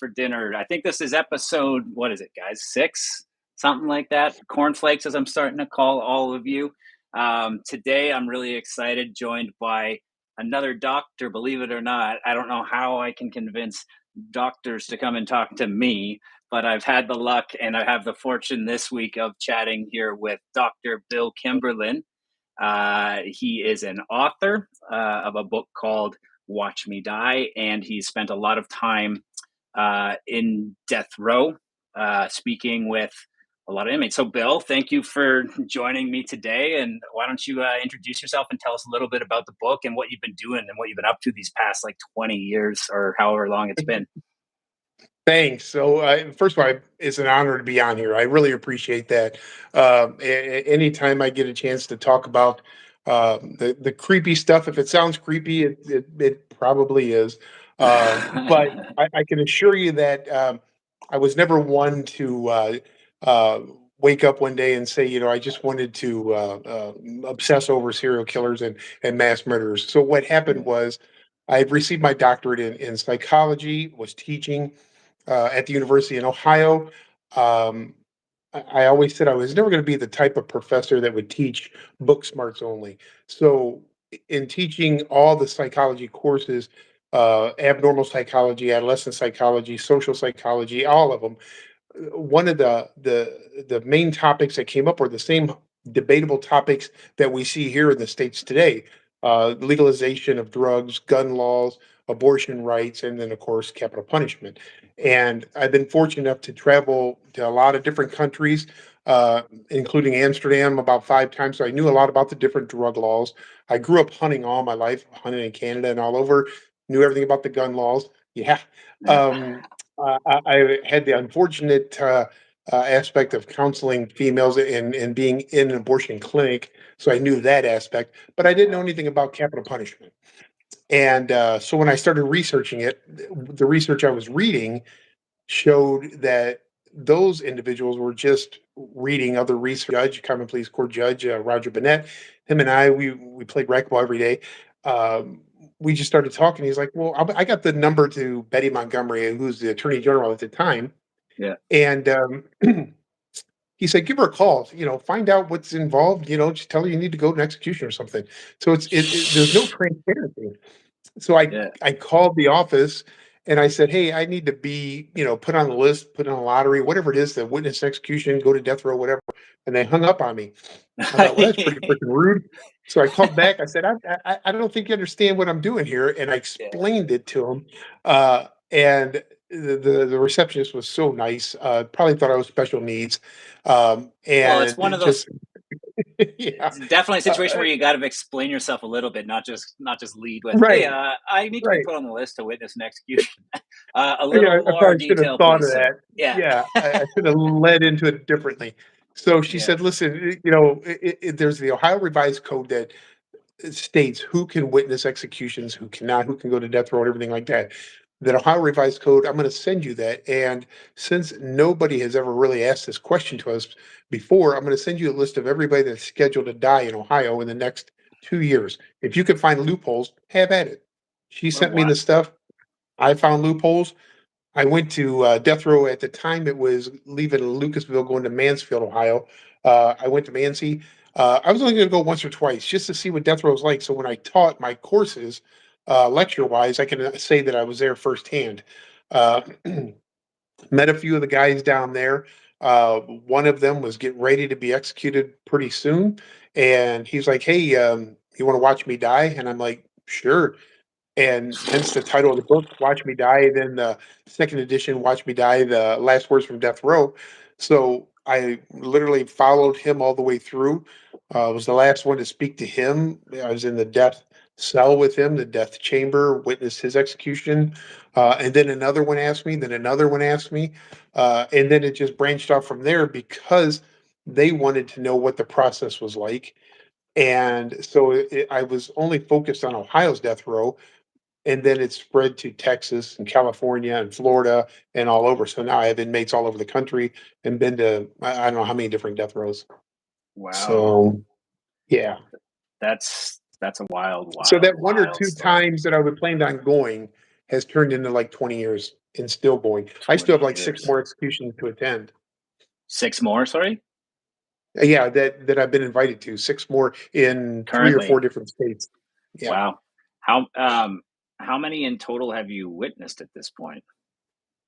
for dinner. I think this is episode, what is it, guys? 6, something like that. Cornflakes, as I'm starting to call all of you. Today, I'm really excited, joined by another doctor. Believe it or not, I don't know how I can convince doctors to come and talk to me, but I've had the luck and I have the fortune this week of chatting here with Dr. Bill Kimberlin. He is an author of a book called Watch Me Die, and he spent a lot of time in death row speaking with a lot of inmates. So, Bill, thank you for joining me today. And why don't you introduce yourself and tell us a little bit about the book and what you've been doing and what you've been up to these past 20 years or however long it's been. Thanks. So, first of all, it's an honor to be on here. I really appreciate that. Anytime I get a chance to talk about the creepy stuff, if it sounds creepy, it probably is. But I can assure you that I was never one to wake up one day and say, I just wanted to obsess over serial killers and mass murderers. So what happened was I received my doctorate in psychology, was teaching at the University in Ohio. Um, I always said I was never going to be the type of professor that would teach book smarts only. So, in teaching all the psychology courses, abnormal psychology, adolescent psychology, social psychology, all of them, one of the main topics that came up were the same debatable topics that we see here in the states today: legalization of drugs, gun laws, abortion rights, and then of course capital punishment. And I've been fortunate enough to travel to a lot of different countries, including Amsterdam about 5 times. So I knew a lot about the different drug laws. I grew up hunting all my life, hunting in Canada and all over. Knew everything about the gun laws. Yeah. Um, I had the unfortunate aspect of counseling females and being in an abortion clinic, so I knew that aspect, but I didn't know anything about capital punishment. And so when I started researching it, the research I was reading showed that those individuals were just reading other research. Judge, common pleas court judge Roger Burnett, him and I, we played racquetball every day. We just started talking. He's like, "Well, I got the number to Betty Montgomery, who's the attorney general at the time." Yeah. And he said, "Give her a call. Find out what's involved. Just tell her you need to go to an execution or something." So there's no transparency. So Yeah. I called the office and I said, "Hey, I need to be, put on the list, put on a lottery, whatever it is, to witness execution, go to death row, whatever." And they hung up on me. I thought, well, that's pretty freaking rude. So I called back. I said, I don't think you understand what I'm doing here. And I explained it to him. And the receptionist was so nice. Probably thought I was special needs. Well, it's And one of just, those. yeah. It's definitely a situation where you got to explain yourself a little bit, not just lead with, "Hey, Right, I need to be right. put on the list to witness an execution." A Yeah, little I more probably should have detail, thought please, of sir. that. Yeah. Yeah, I should have led into it differently. So she Yeah. said, "Listen, there's the Ohio Revised Code that states who can witness executions, who cannot, who can go to death row, and everything like that. That Ohio Revised Code, I'm going to send you that. And since nobody has ever really asked this question to us before, I'm going to send you a list of everybody that's scheduled to die in Ohio in the next 2 years. If you can find loopholes, have at it." She Oh, sent me wow. the stuff. I found loopholes. I went to death row at the time. It was leaving Lucasville, going to Mansfield, Ohio. I went to Mansi. I was only going to go once or twice just to see what death row is like. So when I taught my courses, lecture wise, I can say that I was there firsthand. Uh, Met a few of the guys down there. One of them was getting ready to be executed pretty soon, and he's like, "Hey, you want to watch me die?" And I'm like, "Sure." And hence the title of the book, Watch Me Die. Then the second edition, Watch Me Die, the last words from death row. So I literally followed him all the way through. Was the last one to speak to him. I was in the death cell with him, the death chamber, witnessed his execution. And then another one asked me, then another one asked me. And then it just branched off from there because they wanted to know what the process was like. And so I was only focused on Ohio's death row, and then it spread to Texas and California and Florida and all over. So now I have inmates all over the country and been to I don't know how many different death rows. Wow. So yeah. That's a wild, So wild, that one or wild two story. times that I would planned on going has turned into like 20 years and still going. I still 20 have like six years. more executions to attend. 6 more, sorry? Yeah, that I've been invited to. Six more in 3 or 4 Currently. different states. Yeah. Wow. How many in total have you witnessed at this point?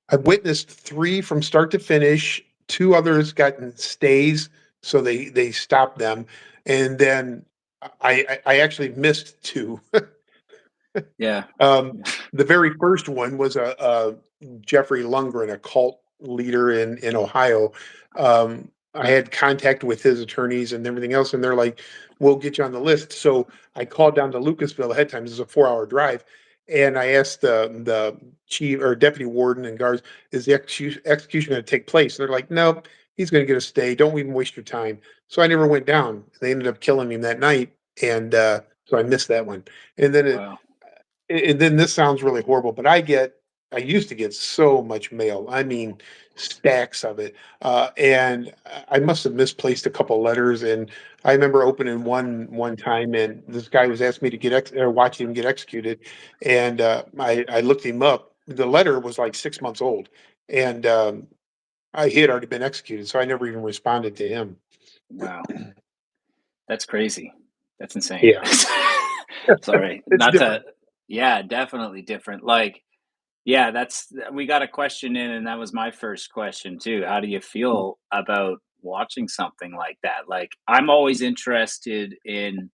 I've witnessed 3 from start to finish. 2 others gotten stays, so they stopped them, and then I actually missed 2. Yeah. Um, the very first one was a Jeffrey Lundgren, a cult leader in Ohio. I had contact with his attorneys and everything else, and they're like, "We'll get you on the list." So I called down to Lucasville ahead of time. This is a 4-hour drive, and I asked the chief or deputy warden and guards, "Is the execution going to take place?" They're like, "Nope, he's going to get a stay. Don't even waste your time." So I never went down. They ended up killing him that night, and so I missed that one. And then Wow. and then this sounds really horrible, but I used to get so much mail. I mean, stacks of it. And I must have misplaced a couple letters. And I remember opening one time, and this guy was asking me to or watch him get executed. And I looked him up. The letter was like 6 months old, and he had already been executed, so I never even responded to him. Wow. That's crazy. That's insane. Yeah, Sorry. it's Not different. to Yeah, definitely different. Like, yeah, we got a question in, and that was my first question too. How do you feel about watching something like that? Like, I'm always interested in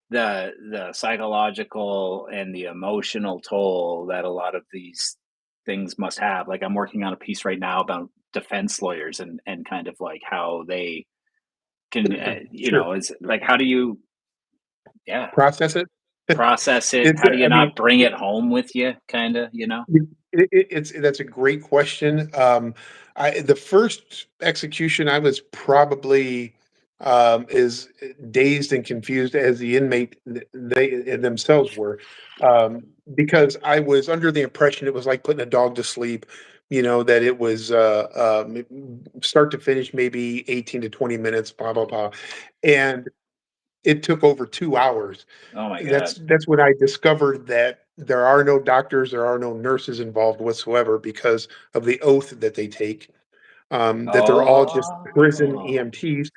the psychological and the emotional toll that a lot of these things must have. Like, I'm working on a piece right now about defense lawyers and kind of like how they can, Sure, is like, how do you, yeah, process it. process it? It's. How do you I mean, not bring it home with you, kind of, you know? It's that's a great question. The first execution, I was probably as dazed and confused as the inmate they themselves were, because I was under the impression it was like putting a dog to sleep. You know that it was start to finish, maybe 18 to 20 minutes, blah blah blah, and it took over 2 hours. Oh my That's god. that's when I discovered that there are no doctors, there are no nurses involved whatsoever because of the oath that they take, that they're all just prison Oh, EMTs,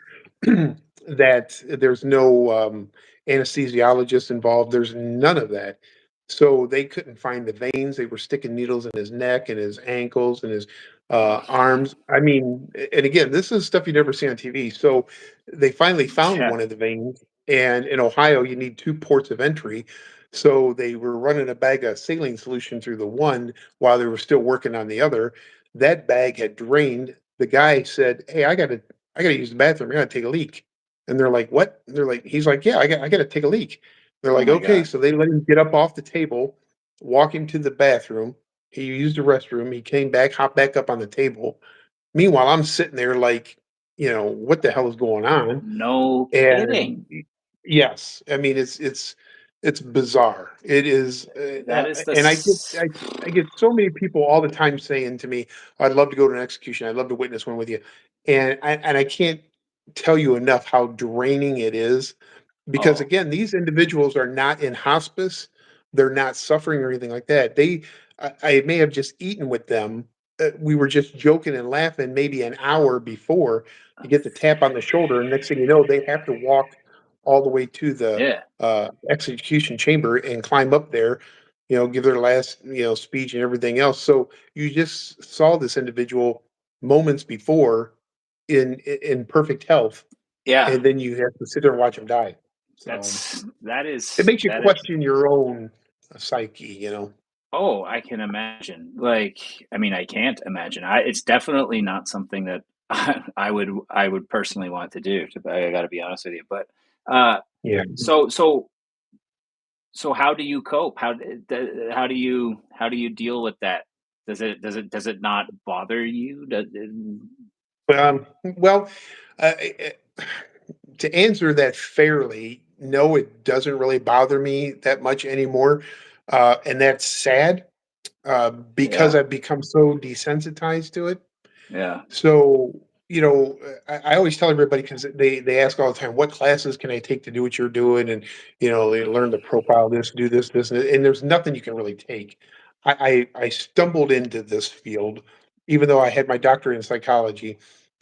that there's no, anesthesiologist involved, there's none of that. So they couldn't find the veins, they were sticking needles in his neck and his ankles and his, oh, arms. I mean, and again, this is stuff you never see on TV. So they finally found yeah. one of the veins, and in Ohio, you need 2 ports of entry. So they were running a bag of saline solution through the one while they were still working on the other. That bag had drained. The guy said, "Hey, I gotta use the bathroom. I gotta take a leak." And they're like, "What?" They're like, he's like, "Yeah, I gotta take a leak." They're Oh like, my "Okay." god. So they let him get up off the table, walk him to the bathroom. He used the restroom. He came back, hopped back up on the table. Meanwhile, I'm sitting there like, what the hell is going on? No kidding. And yes, I mean, it's bizarre. It is, That is the and s I get so many people all the time saying to me, "I'd love to go to an execution. I'd love to witness one with you," and I can't tell you enough how draining it is, because oh, again, these individuals are not in hospice, they're not suffering or anything like that. I may have just eaten with them. We were just joking and laughing maybe an hour before to get the tap on the shoulder, and next thing you know, they have to walk all the way to the yeah, execution chamber and climb up there, give their last, speech and everything else. So you just saw this individual moments before in perfect health, yeah. and then you have to sit there and watch them die. So That it is makes you that is question your own psyche. oh, I can imagine. Like, I mean, I can't imagine. It's definitely not something that I would personally want to do, I gotta be honest with you, but, uh, Yeah. so so so how do you cope? How do you deal with that? Does it not bother you? Well, to answer that fairly, no, it doesn't really bother me that much anymore, and that's sad, because Yeah, I've become so desensitized to it. yeah. So, I always tell everybody, because they ask all the time, "What classes can I take to do what you're doing?" And they learn to profile this, do this, and there's nothing you can really take. I stumbled into this field, even though I had my doctorate in psychology.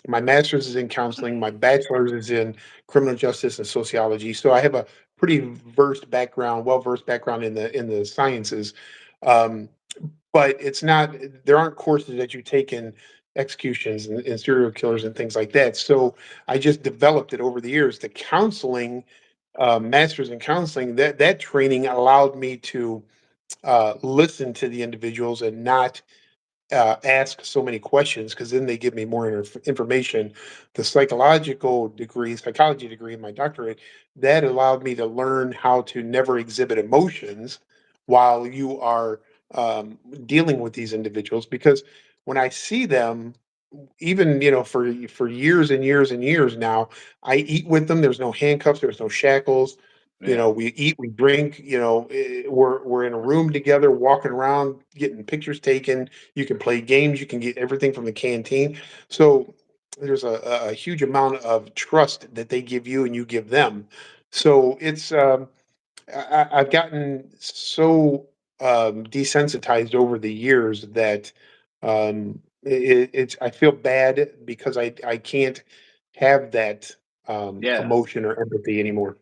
My master's is in counseling. My bachelor's is in criminal justice and sociology. So I have a pretty well versed background in the sciences. Um, but it's not. There aren't courses that you take in executions and serial killers and things like that. So I just developed it over the years. The counseling, master's in counseling, that training allowed me to listen to the individuals and not ask so many questions because then they give me more information. The psychology degree in my doctorate, that allowed me to learn how to never exhibit emotions while you are dealing with these individuals. Because when I see them, even for years and years and years now, I eat with them. There's no handcuffs, there's no shackles. Yeah. We eat, we drink. We're in a room together, walking around, getting pictures taken. You can play games. You can get everything from the canteen. So there's a huge amount of trust that they give you and you give them. So I've gotten so desensitized over the years that it's I feel bad because I can't have that Yeah. emotion or empathy anymore.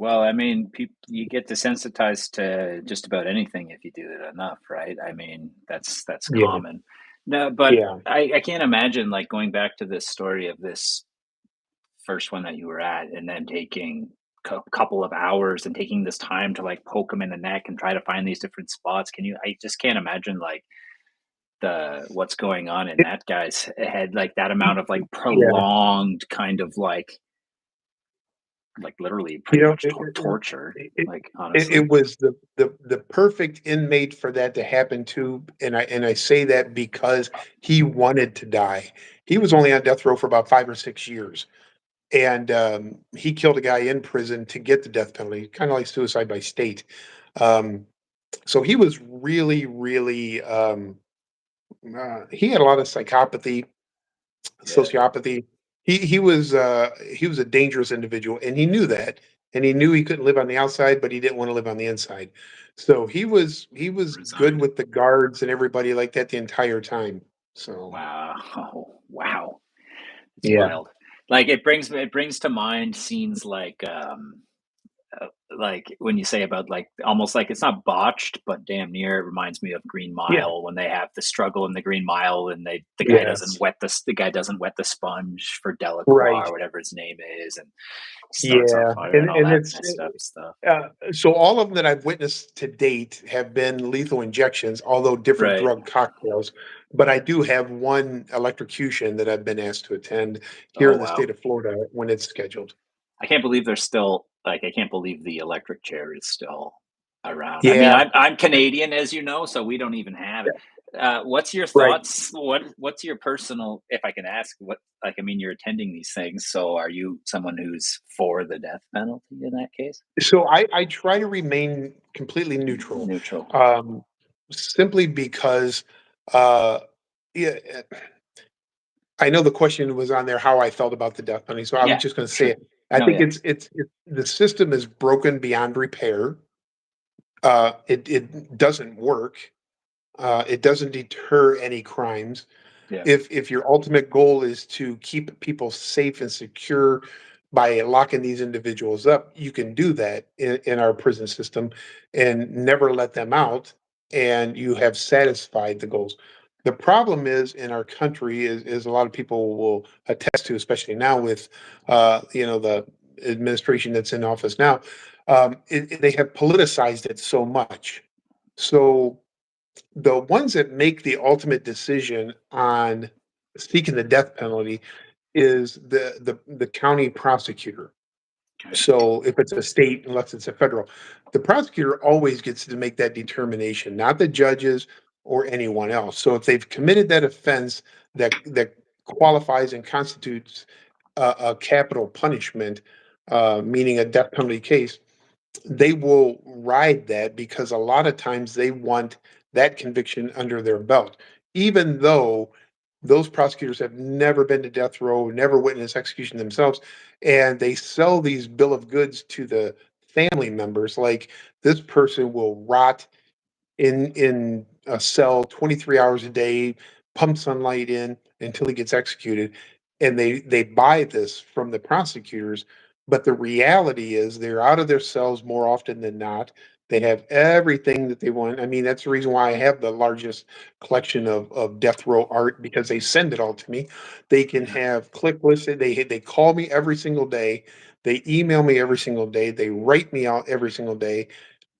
Well, I mean, you get desensitized to just about anything if you do it enough, right? I mean, that's Yeah, common. No, but yeah, I can't imagine like going back to this story of this first one that you were at, and then taking couple of hours and taking this time to like poke him in the neck and try to find these different spots. Can you? I just can't imagine like the what's going on in it, that guy's head, like that amount of like yeah. prolonged kind of like literally You pretty know, much torture. it, it, Like it honestly. was the perfect inmate for that to happen to, and I say that because he wanted to die. He was only on death row for about 5 or 6 years. And he killed a guy in prison to get the death penalty, kind of like suicide by state. Um, so he was really, really, he had a lot of psychopathy, Yeah. sociopathy. He was a dangerous individual, and he knew that, and he knew he couldn't live on the outside, but he didn't want to live on the inside. So he was good Resigned. with the guards and everybody like that the entire time. So Wow. Wow. It's yeah, wild. Like it brings to mind scenes like when you say about like almost like it's not botched, but damn near it reminds me of Green yeah, Mile when they have the struggle in the Green Mile and yes, the guy doesn't wet the sponge for Delacroix right, or whatever his name is and he starts on yeah, fire and all and that it's messed up stuff. So all of them that I've witnessed to date have been lethal injections, although different Right. drug cocktails. But I do have one electrocution that I've been asked to attend here Oh in the wow. state of Florida when it's scheduled. I can't believe there's still like I can't believe the electric chair is still around. I mean, Yeah, I'm Canadian, as you know, so we don't even have it. What's your right. thoughts? What's your personal, if I can ask, what like I mean, you're attending these things, so are you someone who's for the death penalty in that case? So I try to remain completely neutral, Neutral. um, simply because uh, yeah, I know the question was on there how I felt about the death penalty, so I'm Yeah, just going to say sure. it. I No, think yeah. the system is broken beyond repair. It doesn't work. It doesn't deter any crimes. Yeah. If your ultimate goal is to keep people safe and secure by locking these individuals up, you can do that in our prison system and never let them out, and you have satisfied the goals. The problem is in our country is a lot of people will attest to, especially now with the administration that's in office now. They have politicized it so much. So the ones that make the ultimate decision on seeking the death penalty is the county prosecutor. Okay. So if it's a state, unless it's a federal, the prosecutor always gets to make that determination, not the judges or anyone else. So if they've committed that offense that qualifies and constitutes a capital punishment, meaning a death penalty case, they will ride that because a lot of times they want that conviction under their belt, even though those prosecutors have never been to death row, never witnessed execution themselves, and they sell these bill of goods to the family members like this person will rot in a cell 23 hours a day, pump sunlight in until he gets executed, and they buy this from the prosecutors. But the reality is they're out of their cells more often than not. They have everything that they want. I mean, that's the reason why I have the largest collection of death row art, because they send it all to me. They can Yeah. have click lists. They call me every single day. They email me every single day. They write me out every single day.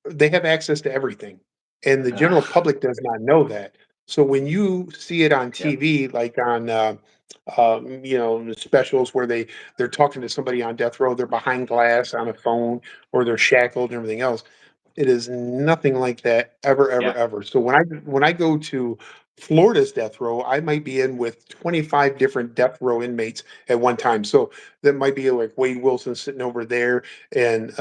They have access to everything, and the general Ugh. public does not know that. So when you see it on Yep. TV, like on the specials where they're talking to somebody on death row, they're behind glass on a phone, or they're shackled and everything else. It is nothing like that ever, ever, Yeah. ever. So when I go to Florida's death row, I might be in with 25 different death row inmates at one time. So that might be like Wade Wilson sitting over there, and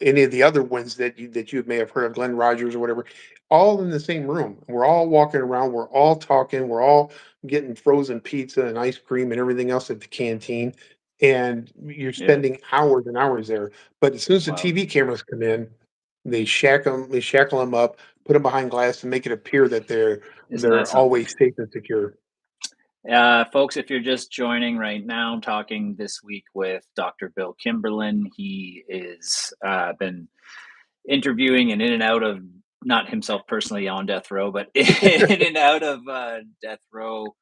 any of the other ones that you may have heard of, Glenn Rogers or whatever, all in the same room. We're all walking around, we're all talking, we're all getting frozen pizza and ice cream and everything else at the canteen, and you're Yeah. spending hours and hours there. But as soon as the Wow. TV cameras come in, they shackle them up, put them behind glass, and make it appear that they're Isn't that they're something? always safe and secure. Folks, if you're just joining right now, I'm talking this week with Dr. Bill Kimberlin. He is been interviewing and in and out of, not himself personally on death row, but in and out of death row,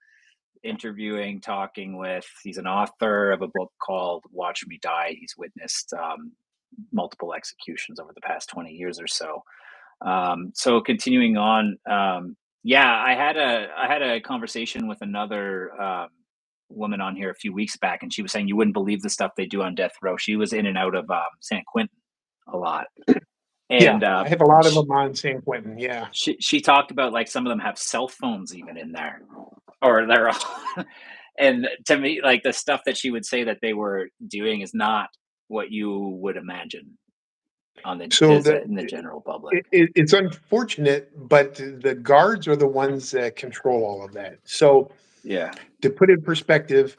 interviewing, talking with. He's an author of a book called Watch Me Die. He's witnessed multiple executions over the past 20 years or so. So continuing on, yeah, I had a conversation with another woman on here a few weeks back, and she was saying you wouldn't believe the stuff they do on death row. She was in and out of San Quentin a lot, Yeah, and I have a lot of them on San Quentin. Yeah. she talked about like some of them have cell phones even in there, or they're all. And to me, like the stuff that she would say that they were doing is not what you would imagine on the So in the general public. it's unfortunate, but the guards are the ones that control all of that. So Yeah. to put in perspective,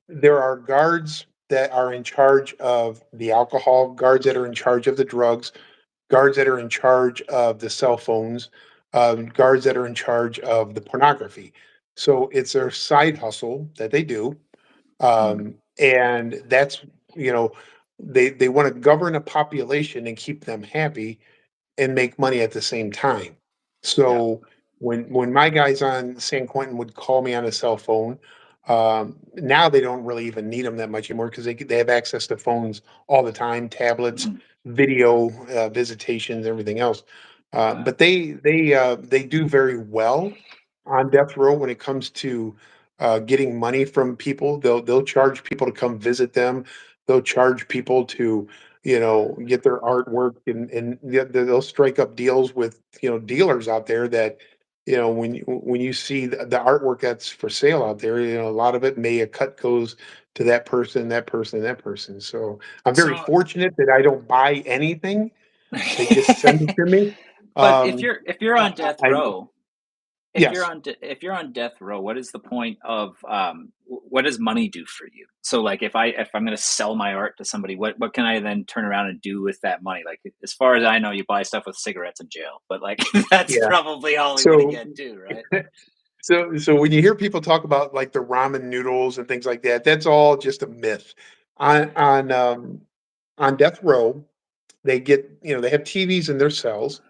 there are guards that are in charge of the alcohol, guards that are in charge of the drugs, guards that are in charge of the cell phones, guards that are in charge of the pornography. So it's their side hustle that they do, Mm, and that's you know they want to govern a population and keep them happy and make money at the same time. yeah. So when my guys on San Quentin would call me on a cell phone, now they don't really even need them that much anymore because they have access to phones all the time, tablets, Mhm. video, visitations, everything else. Wow. But they do very well on death row when it comes to getting money from people. They'll charge people to come visit them. They'll charge people to get their artwork, and they'll strike up deals with dealers out there that when you see the artwork that's for sale out there, a lot of it may a cut goes to that person, that person, that person. So I'm very So, fortunate that I don't buy anything. They just send it to me. but Um, if you're on death I row, Yes. if you're on death row, what is the point of what does money do for you? So, like, if I'm going to sell my art to somebody, what can I then turn around and do with that money? Like, as far as I know, you buy stuff with cigarettes in jail, but like that's Yeah. probably all we would So get too, right? so when you hear people talk about like the ramen noodles and things like that, that's all just a myth. On death row, they have TVs in their cells.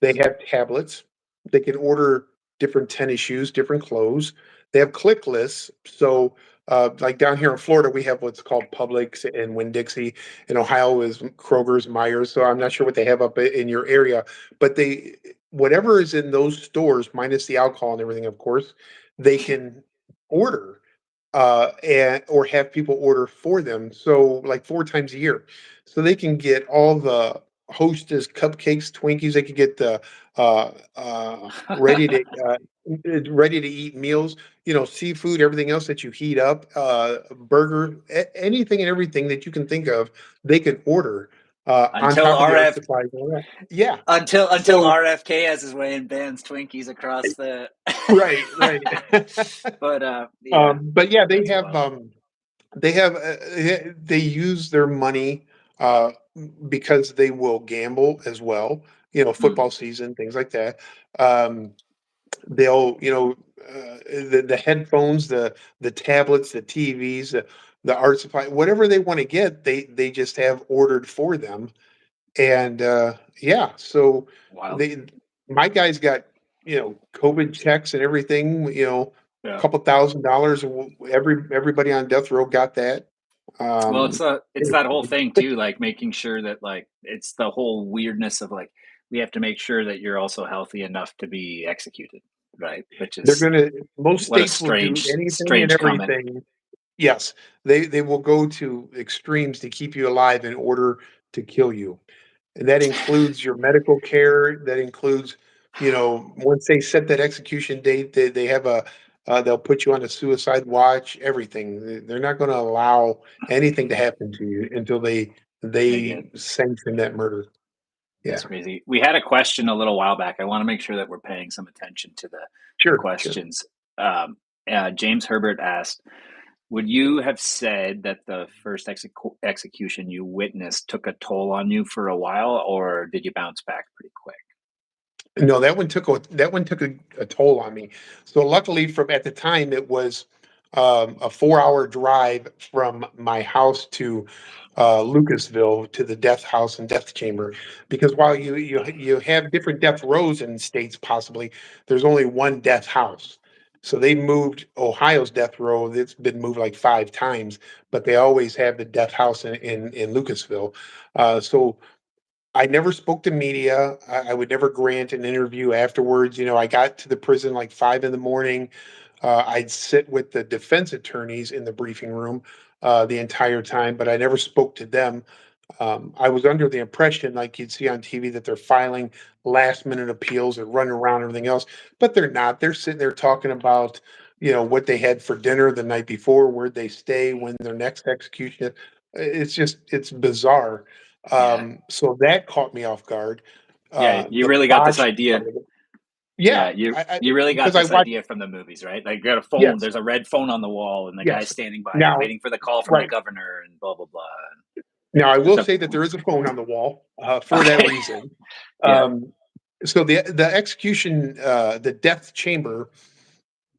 They have tablets. They can order different tennis shoes, different clothes. They have click lists. So, like down here in Florida, we have what's called Publix and Winn-Dixie. In Ohio is Kroger's, Myers. So I'm not sure what they have up in your area, but whatever is in those stores, minus the alcohol and everything, of course, they can order or have people order for them. So like 4 times a year, so they can get all the Hostess cupcakes, Twinkies. They could get the ready to ready to eat meals. Seafood, everything else that you heat up, burger, anything and everything that you can think of, they can order on until top of the art RF supplies and all that. Yeah. until So RFK has his way and bans Twinkies across the. right, right. But yeah, But yeah, they that's have wild. they use their money uh, because they will gamble as well. football season, things like that. Um, they'll, the headphones, the tablets, the TVs, the art supply, whatever they want to get, they just have ordered for them. And yeah, so Wild. they my guys got, COVID checks and everything, a Yeah. couple $1,000. Everybody on death row got that. Well, Um, it's that whole thing too, like making sure that like it's the whole weirdness of like we have to make sure that you're also healthy enough to be executed, right? Which they're is gonna Most what a states will do anything and strange comment. everything. Yes, they will go to extremes to keep you alive in order to kill you. And that includes your medical care. That includes, once they set that execution date, they have they'll put you on a suicide watch, everything. They're not going to allow anything to happen to you until They get they sanction that murder. That's Yeah. crazy. We had a question a little while back. I want to make sure that we're paying some attention to the Sure, sure. questions. Um, James Herbert asked, "Would you have said that the first execution you witnessed took a toll on you for a while, or did you bounce back pretty quick?" No, that one took a toll on me. So luckily, from at the time, it was a 4-hour drive from my house to Lucasville to the death house and death chamber. Because while you have different death rows in states, possibly there's only one death house. So they moved Ohio's death row. It's been moved like 5 times, but they always have the death house in Lucasville. So I never spoke to media. I would never grant an interview afterwards. I got to the prison like 5 in the morning. I'd sit with the defense attorneys in the briefing room the entire time, but I never spoke to them. I was under the impression, like you'd see on TV, that they're filing last minute appeals and running around and everything else, but they're not. They're sitting there talking about, what they had for dinner the night before, where they stay, when their next execution. It's bizarre. Yeah, So that caught me off guard. yeah. You The really got this botched part idea. of it. Yeah, Yeah, you really got because I this watched. idea from the movies, right? Like, you got a phone. Yes, There's a red phone on the wall, and the guy's yes. standing by it, Now, waiting for the call from the right. governor, and blah blah blah. Now, I will It's a say that there is a phone on the wall for that okay. reason. Yeah. Um, so the execution, the death chamber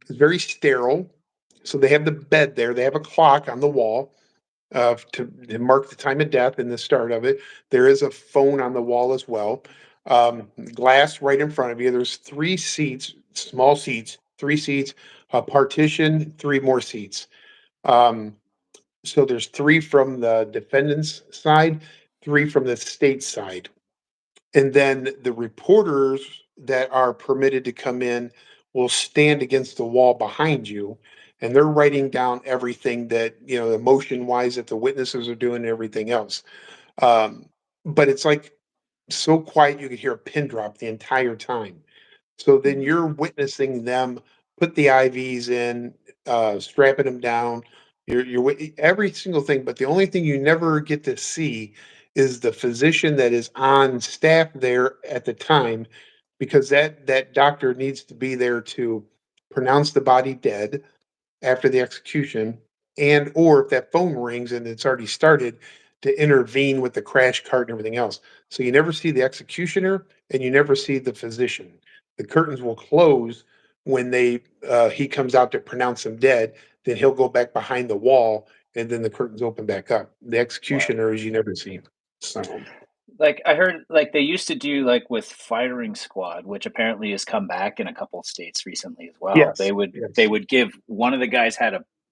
is very sterile. So they have the bed there. They have a clock on the wall to mark the time of death and the start of it. There is a phone on the wall as well. Glass right in front of you. There's 3 seats, small seats, 3 seats, a partition, 3 more seats. Um, so there's 3 from the defendant's side, 3 from the state side. And then the reporters that are permitted to come in will stand against the wall behind you, and they're writing down everything that, emotion wise, that the witnesses are doing and everything else. Um, but it's like so quiet you could hear a pin drop the entire time. So then Mm. you're witnessing them put the IVs in, strapping them down. Every single thing, but the only thing you never get to see is the physician that is on staff there at the time, because that doctor needs to be there to pronounce the body dead after the execution, and or if that phone rings and it's already started, to intervene with the crash cart and everything else. So you never see the executioner and you never see the physician. The curtains will close when he comes out to pronounce him dead. Then he'll go back behind the wall, and then the curtains open back up. The Wow. executioner is you never see. So Like I heard, like they used to do like with firing squad, which apparently has come back in a couple of states recently as well. yes, They yes, would give one of the guys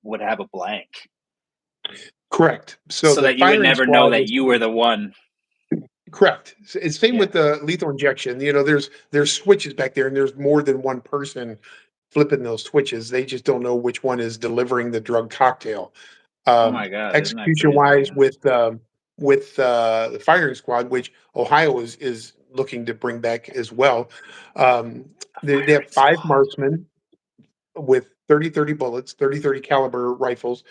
would have a blank correct. So so the that you would firing never know squad that is you were the one. correct. It's same Yeah. with the lethal injection. There's switches back there, and there's more than one person flipping those switches. They just don't know which one is delivering the drug cocktail. Oh my God, isn't that Execution crazy? wise, Yeah. with the firing squad, which Ohio is looking to bring back as well. Um, A they have firing 5 squad. marksmen with 30-30 bullets, 30-30 caliber rifles,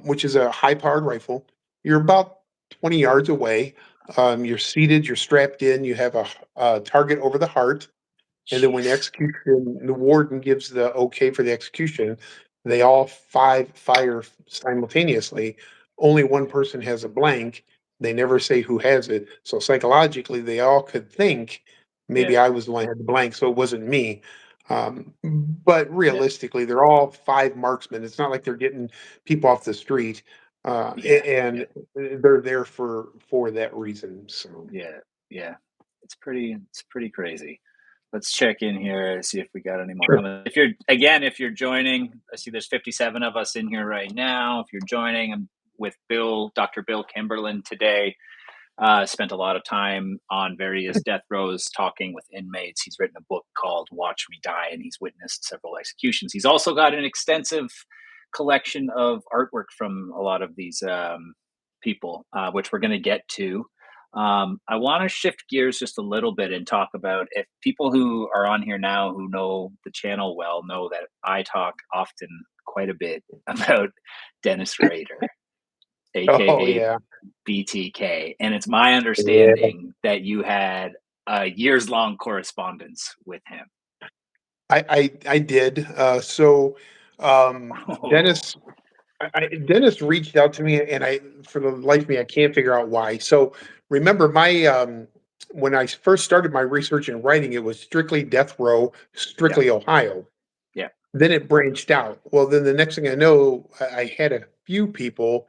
which is a high powered rifle. You're about 20 yards away. You're seated, you're strapped in, you have a target over the heart. And then when the Jeez. execution, the warden gives the okay for the execution, they all 5 fire simultaneously. Only one person has a blank. They never say who has it. So psychologically, they all could think Yeah. maybe I was the one who had the blank, so it wasn't me. But Yeah. realistically, they're all five marksmen. It's not like they're getting people off the street, Yeah. and they're there for that reason. So Yeah. Yeah. It's pretty crazy. Let's check in here, see if we got any more sure. comments. If you're joining, I see there's 57 of us in here right now. If you're joining, I'm with Dr. Bill Kimberlin today. Spent a lot of time on various death rows talking with inmates. He's written a book called Watch Me Die, and he's witnessed several executions. He's also got an extensive collection of artwork from a lot of these people, which we're going to get to. I want to shift gears just a little bit and talk about, if people who are on here now who know the channel well know that I talk often quite a bit about Dennis Rader, Oh aka yeah, BTK. And it's my yeah. understanding that you had a years long correspondence with him. I did. Oh, Dennis Dennis reached out to me, and for the life of me, I can't figure out why. So remember, my when I first started my research and writing, it was strictly death row, yeah, strictly Ohio. yeah, Then it branched out. Well, then the next thing I know, I had a few people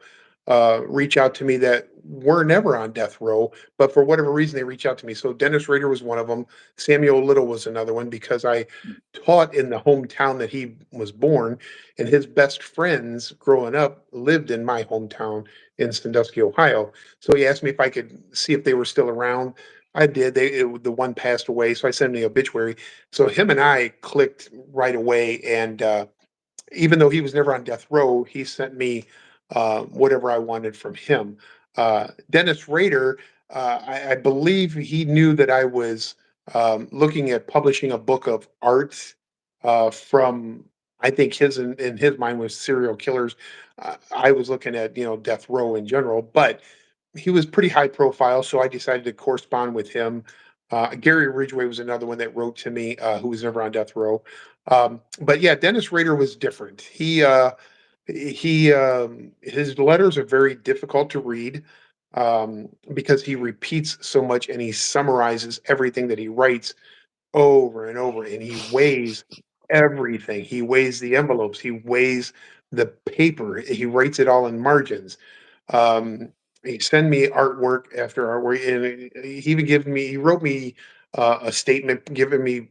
reach out to me that were never on death row, but for whatever reason, they reached out to me. So Dennis Rader was one of them. Samuel Little was another one because I mm, taught in the hometown that he was born, and his best friends growing up lived in my hometown in Sandusky, Ohio. So he asked me if I could see if they were still around. I did. The one passed away, so I sent him the obituary. So him and I clicked right away, and even though he was never on death row, he sent me whatever I wanted from him. Dennis Rader, I believe he knew that I was looking at publishing a book of art from. I think in his mind was serial killers. I was looking at death row in general, but he was pretty high profile, so I decided to correspond with him. Gary Ridgway was another one that wrote to me, who was never on death row. But yeah, Dennis Rader was different. His letters are very difficult to read because he repeats so much and he summarizes everything that he writes over and over, and he weighs everything. He weighs the envelopes, he weighs the paper, he writes it all in margins. Um, he sent me artwork after artwork, and he wrote me a statement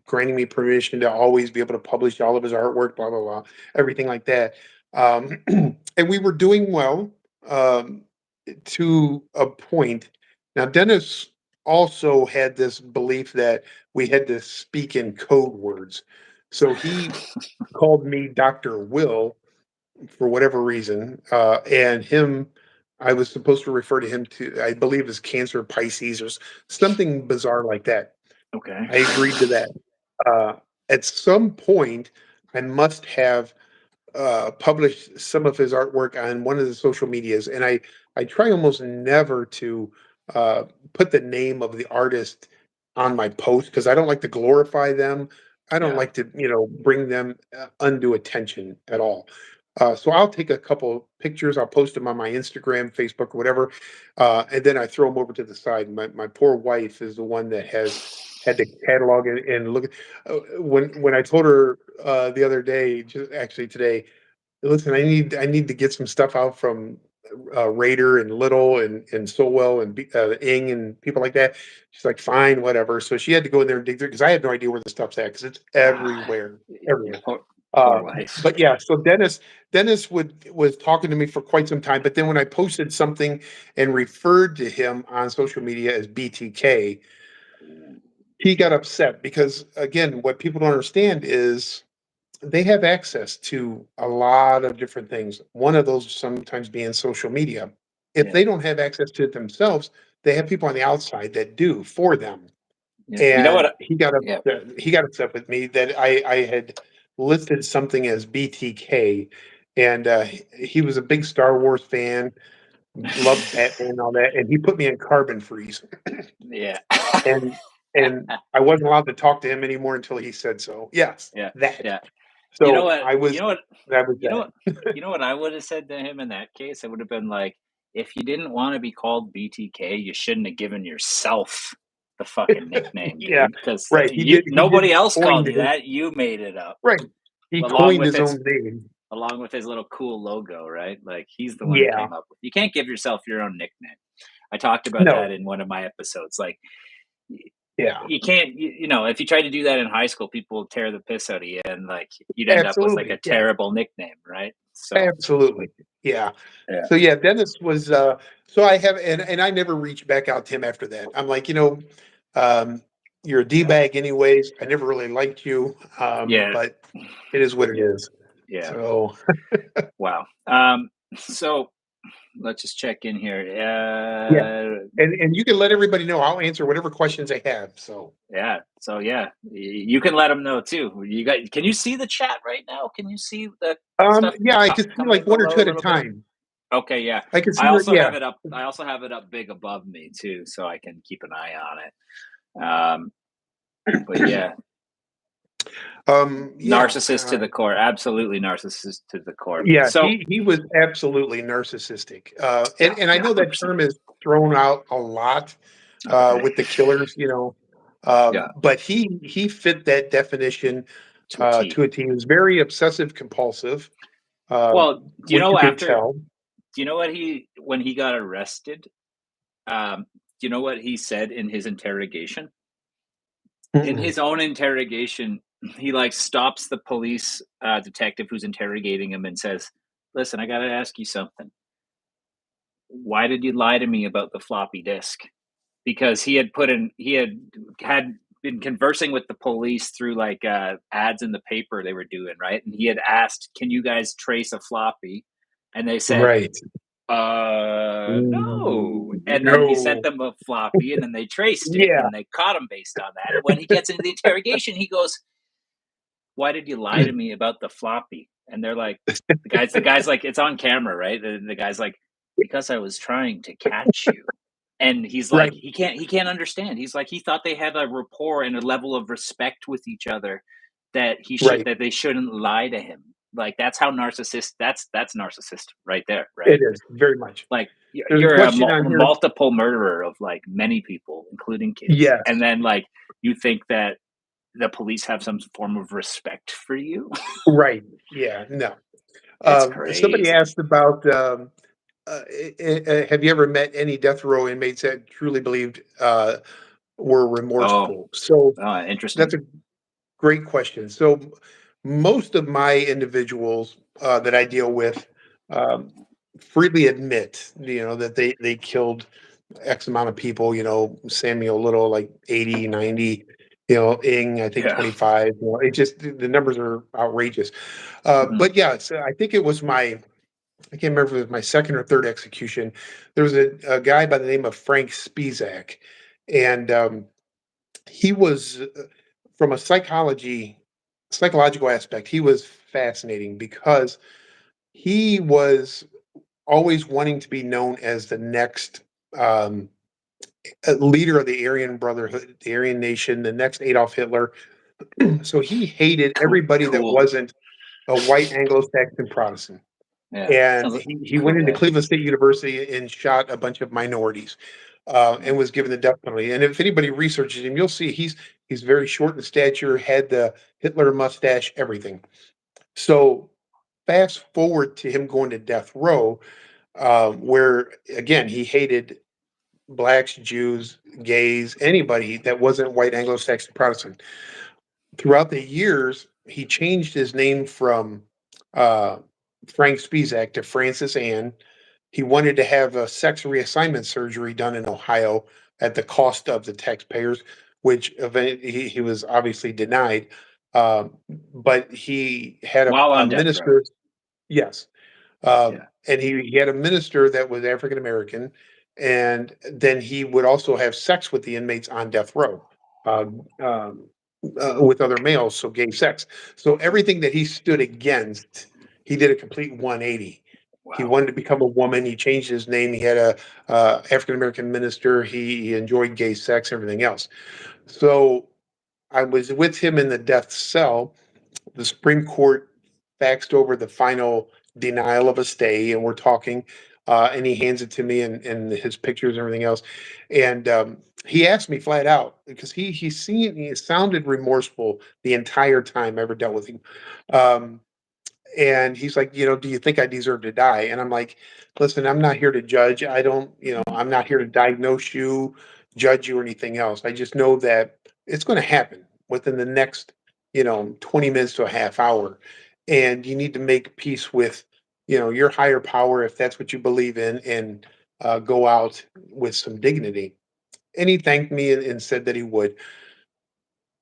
granting me permission to always be able to publish all of his artwork, blah blah blah, everything like that. And we were doing well um, to a point. Now, Dennis also had this belief that we had to speak in code words, so he called me Dr. Will for whatever reason, and him. I was supposed to refer to him to, I believe, as Cancer Pisces or something bizarre like that. okay. I agreed to that. Uh, at some point, I must have published some of his artwork on one of the social medias, and I try almost never to uh, put the name of the artist on my post because I don't like to glorify them. I don't Yeah. like to bring them undue attention at all. So I'll take a couple pictures, I'll post them on my Instagram, Facebook, or whatever, and then I throw them over to the side. My poor wife is the one that has had to catalog and look. When I told her the other day, just actually today, listen, I need to get some stuff out from Raider and Little and Sowell and Ing and people like that. She's like, fine, whatever. So she had to go in there and dig through because I had no idea where the stuff's at because it's Ah, everywhere, yeah, everywhere. poor wife. But yeah, so Dennis was talking to me for quite some time. But then when I posted something and referred to him on social media as BTK, he got upset because again, what people don't understand is they have access to a lot of different things. One of those sometimes being social media. If Yeah, they don't have access to it themselves, they have people on the outside that do for them. yeah. You know And what? Yeah. he got upset with me that I had listed something as BTK, and he was a big Star Wars fan, loved Batman and all that, and he put me in carbon freeze, Yeah. and I wasn't allowed to talk to him anymore until he said so. Yes, Yeah. that. Yeah. You know So what? I You was know what? that was You know that. what? You know what I would have said to him in that case? I would have been like, if you didn't want to be called BTK, you shouldn't have given yourself the fucking nickname, Yeah, dude. Because right. He nobody did else called coined you his that. You made it up, right. He along coined with his its own name. along with his little cool logo, right? Like he's the one who Yeah. came up with. You can't give yourself your own nickname. I talked about No. that in one of my episodes. Like Yeah. you can't, if you try to do that in high school, people will tear the piss out of you, and like you'd end up with like a Absolutely. Yeah. terrible nickname, right? So Absolutely. Yeah. yeah, So yeah, Dennis was so I have and I never reached back out to him after that. I'm like, um, you're a D yeah, bag anyways. I never really liked you. yeah, But it is what it yeah, is. yeah. So Wow. So let's just check in here. yeah. And you can let everybody know. I'll answer whatever questions they have. So Yeah. So yeah, you can let them know too. You got? Can you see the chat right now? Can you see the stuff yeah, I can see like coming one or below two a at a little bit? time. Okay. Yeah. I can see I it, also yeah. have it up. I also have it up big above me too, so I can keep an eye on it. But yeah, Yeah. narcissist to the core. Absolutely narcissist to the core. Yeah, So he was absolutely narcissistic. yeah, And I yeah, know that 100%. term is thrown out a lot Okay. with the killers, Yeah. but he fit that definition To a T. to a T. He was very obsessive compulsive, Well, which you could tell. do you know what when he got arrested, do you know what he said in his interrogation? In Mm-mm. his own interrogation, he like stops the police detective who's interrogating him and says, "Listen, I got to ask you something. Why did you lie to me about the floppy disk?" Because he had been conversing with the police through like ads in the paper they were doing, right? And he had asked, "Can you guys trace a floppy?" And they said, Right. no. And then he sent No. them a floppy, and then they traced it, and Yeah. then they caught him based on that. And when he gets into the interrogation, he goes, "Why did you lie to me about the floppy?" And they're like, the guy's like, it's on camera, right? The guy's like, "Because I was trying to catch you." And he's like, Right. he can't understand. He's like, he thought they had a rapport and a level of respect with each other Right. that they shouldn't lie to him. Like that's how narcissist. That's narcissist right there, It right? is very much. Like There's a you're a question on here. multiple murderer of like many people, including kids, and Yes. then like you think that the police have some form of respect for you. Right. Yeah. No. It's Somebody crazy. asked about have you ever met any death row inmates that truly believed were Oh, remorseful? So interesting. that's a great question. So most of my individuals that I deal with um, freely admit, that they killed X amount of people. Samuel Little like 80, 90. Ing I think Yeah. 25. It just the numbers are outrageous. Hmm. But yeah, so I think it was I can't remember if it was my second or third execution. There was a guy by the name of Frank Spizak, and he was from a psychological aspect. He was fascinating because he was always wanting to be known as the next um, leader of the Aryan Brotherhood, the Aryan Nation, the next Adolf Hitler. So he hated Cool. everybody that Cool. wasn't a white Anglo-Saxon Protestant. Yeah. And Sounds like he cool went into guy. Cleveland State University and shot a bunch of minorities, Yeah. and was given the death penalty. And if anybody researches him, you'll see he's very short in stature, had the Hitler mustache, everything. So fast forward to him going to death row, where again he hated blacks, Jews, gays, anybody that wasn't white Anglo-Saxon Protestant. Throughout the years, he changed his name from uh, Frank Spizak to Francis Ann. He wanted to have a sex reassignment surgery done in Ohio at the cost of the taxpayers, which he was obviously denied. But he had While a on death row. minister, yes, Yeah. and he had a minister that was African American, and then he would also have sex with the inmates on death row. Uh, um, with other males, so gay sex. So everything that he stood against, he did a complete 180. He Wow. wanted to become a woman. He changed his name. He had a African American minister. He enjoyed gay sex, everything else. So I was with him in the death cell. The Supreme Court faxed over the final denial of a stay, and we're talking. and he hands it to me and his pictures and everything else. And he asked me flat out because he sounded remorseful the entire time I ever dealt with him. Um, and he's like, do you think I deserve to die? And I'm like, listen, I'm not here to judge. I don't, I'm not here to diagnose you, judge you, or anything else. I just know that it's going to happen within the next, 20 minutes to a half hour. And you need to make peace with, your higher power if that's what you believe in, and go out with some dignity. And he thanked me and said that he would.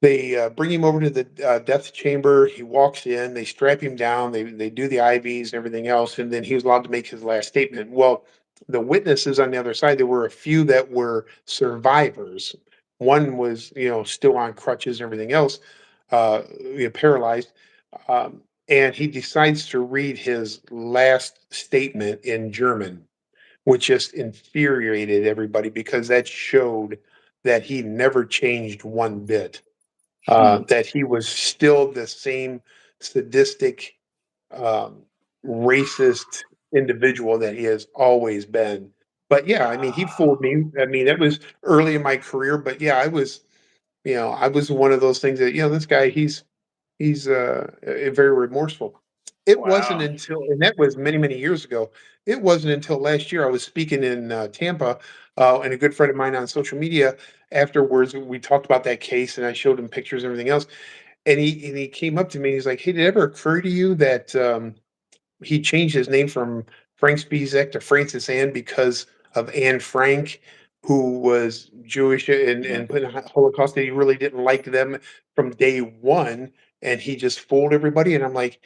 They bring him over to the death chamber. He walks in. They strap him down. They do the IVs and everything else, and then he was allowed to make his last statement. Well, the witnesses on the other side, there were a few that were survivors. One was, still on crutches and everything else, paralyzed. And he decides to read his last statement in German, which just infuriated everybody because that showed that he never changed one bit, Hmm. that he was still the same sadistic, um, racist individual that he has always been. But yeah, I mean, he fooled me. I mean, it was early in my career, but yeah, I was one of those things that, this guy, he's very remorseful. It wasn't Wow. until, and that was many, many years ago. It wasn't until last year I was speaking in Tampa, and a good friend of mine on social media. Afterwards, we talked about that case, and I showed him pictures and everything else. And he came up to me. And he's like, "Hey, did it ever occur to you that he changed his name from Frank Spizek to Francis Ann because of Anne Frank, who was Jewish Yeah. and put in the Holocaust, that he really didn't like them from day one, and he just fooled everybody." And I'm like,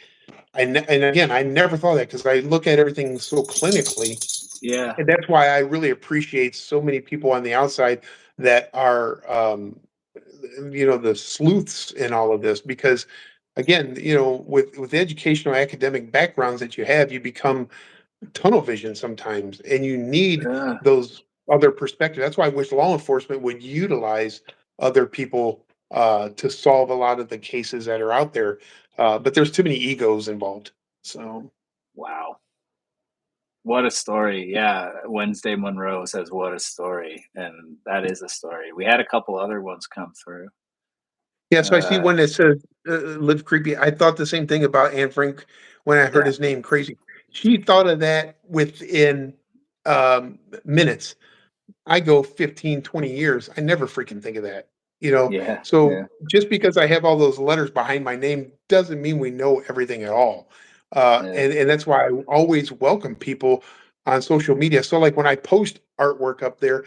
and again, I never thought that because I look at everything so clinically, Yeah. and that's why I really appreciate so many people on the outside that are, the sleuths in all of this, because again, with educational academic backgrounds that you have, you become tunnel vision sometimes, and you need Yeah. those other perspectives. That's why I wish law enforcement would utilize other people to solve a lot of the cases that are out there. But there's too many egos involved. So Wow. What a story. Yeah. Wednesday Monroe says, what a story. And that is a story. We had a couple other ones come through. yeah, so I see Uh, one that says live creepy. I thought the same thing about Anne Frank when I heard yeah. his name. Crazy. She thought of that within minutes. I go 15, 20 years. I never freaking think of that. Yeah. So Yeah. just because I have all those letters behind my name doesn't mean we know everything at all. Yeah. And that's why I always welcome people on social media. So like when I post artwork up there,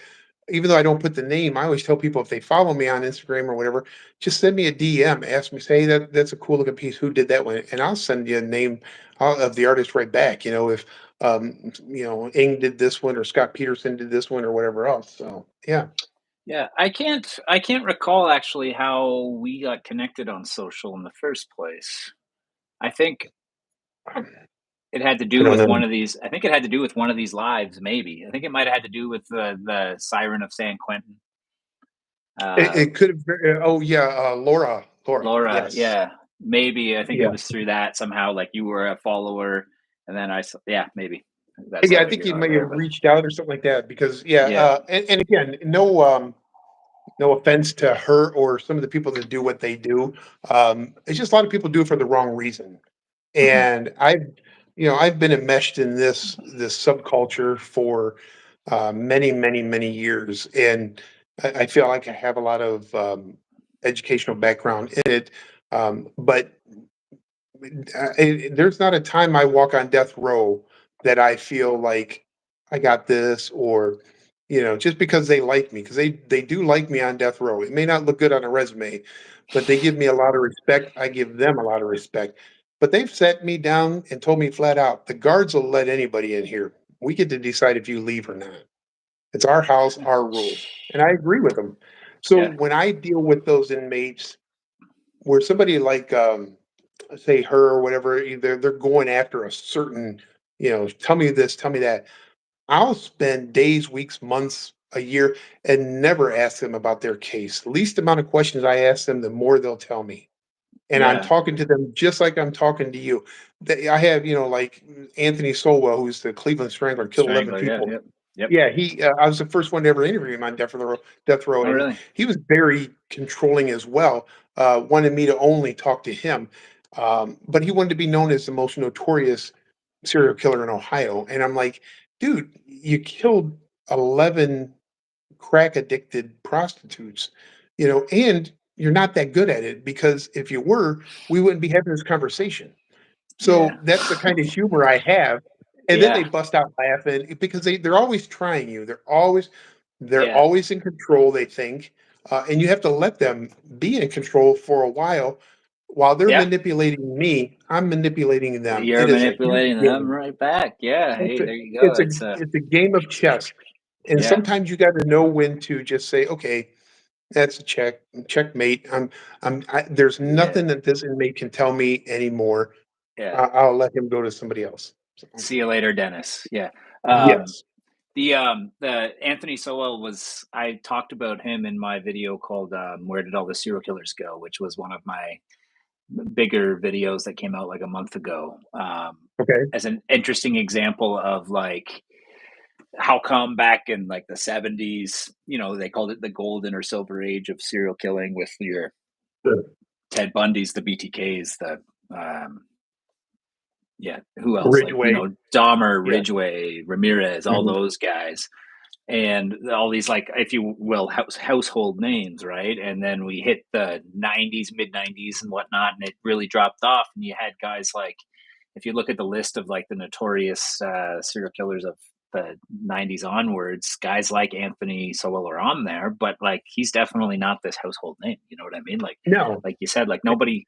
even though I don't put the name, I always tell people if they follow me on Instagram or whatever, just send me a DM. Ask me, say, "Hey, that's a cool looking piece. Who did that one?" And I'll send you a name of the artist right back. If Ing did this one or Scott Peterson did this one or whatever else. So yeah. Yeah. I can't recall actually how we got connected on social in the first place. I think it had to I do don't with know. one of these. I think it had to do with one of these lives, maybe. I think it might have had to do with the Siren of San Quentin. It, Uh, it could have. Oh yeah, Laura. Laura, Yes. yeah, maybe. I think it Yeah. was through that somehow. Like you were a follower, and then yeah, maybe that's Yeah, how I we think you got may there. have But reached out or something like that because yeah, yeah, and again, no offense to her or some of the people that do what they do. It's just a lot of people do it for the wrong reason. hmm, And I've been enmeshed in this subculture for many, many, many years, and I feel like I have a lot of educational background in it. But there's not a time I walk on death row that I feel like I got this, or just because they like me, because they do like me on death row. It may not look good on a resume, but they give me a lot of respect. I give them a lot of respect. But they've sat me down and told me flat out, the guards will let anybody in here. We get to decide if you leave or not. It's our house, our rules. And I agree with them. So yeah, when I deal with those inmates where somebody like say her or whatever, they're going after a certain, tell me this, tell me that. I'll spend days, weeks, months, a year, and never ask them about their case. The least amount of questions I ask them, the more they'll tell me. And I'm yeah, talking to them just like I'm talking to you. I have, like Anthony Solwell, who's the Cleveland Strangler, killed 11 Strangler, yeah, people. yep, yep. Yeah, I was the first one to ever interview him on Death Row, Oh, and really? he was very controlling as well. Wanted me to only talk to him, but he wanted to be known as the most notorious serial killer in Ohio. And I'm like, dude, you killed 11 crack addicted prostitutes, and you're not that good at it, because if you were, we wouldn't be having this conversation. Yeah, So that's the kind of humor I have. And then they yeah, bust out laughing because they're always trying you. They're yeah, always in control, they think. And you have to let them be in control for a while they're yeah. manipulating me, I'm manipulating them. You're It is a huge manipulating them game. right back. Yeah. It's Hey, a there you go. it's a It's a it's a game of chess. And yeah, sometimes you got to know when to just say, okay, that's a checkmate. There's yeah, nothing that this inmate can tell me anymore. yeah. I'll let him go to somebody else. So, See you later, Dennis. Yeah. Um, yes. the Anthony Sowell was I talked about him in my video called "Where Did All the Serial Killers Go," which was one of my bigger videos that came out like a month ago. Okay. As an interesting example of like how come back in like the 70s, they called it the golden or silver age of serial killing with your The Ted Bundy's, the BTKs, the yeah, who else? Like, Ridgeway. Dahmer, Yeah. Ridgway, Ramirez, all Mhm. those guys. And all these, like, if you will, household names, right? And then we hit the 90s, mid 90s and whatnot, and it really dropped off. And you had guys like, if you look at the list of like the notorious serial killers of the 90s onwards, guys like Anthony Sowell are on there, but like he's definitely not this household name. You know what I mean? No. Like you said, like nobody,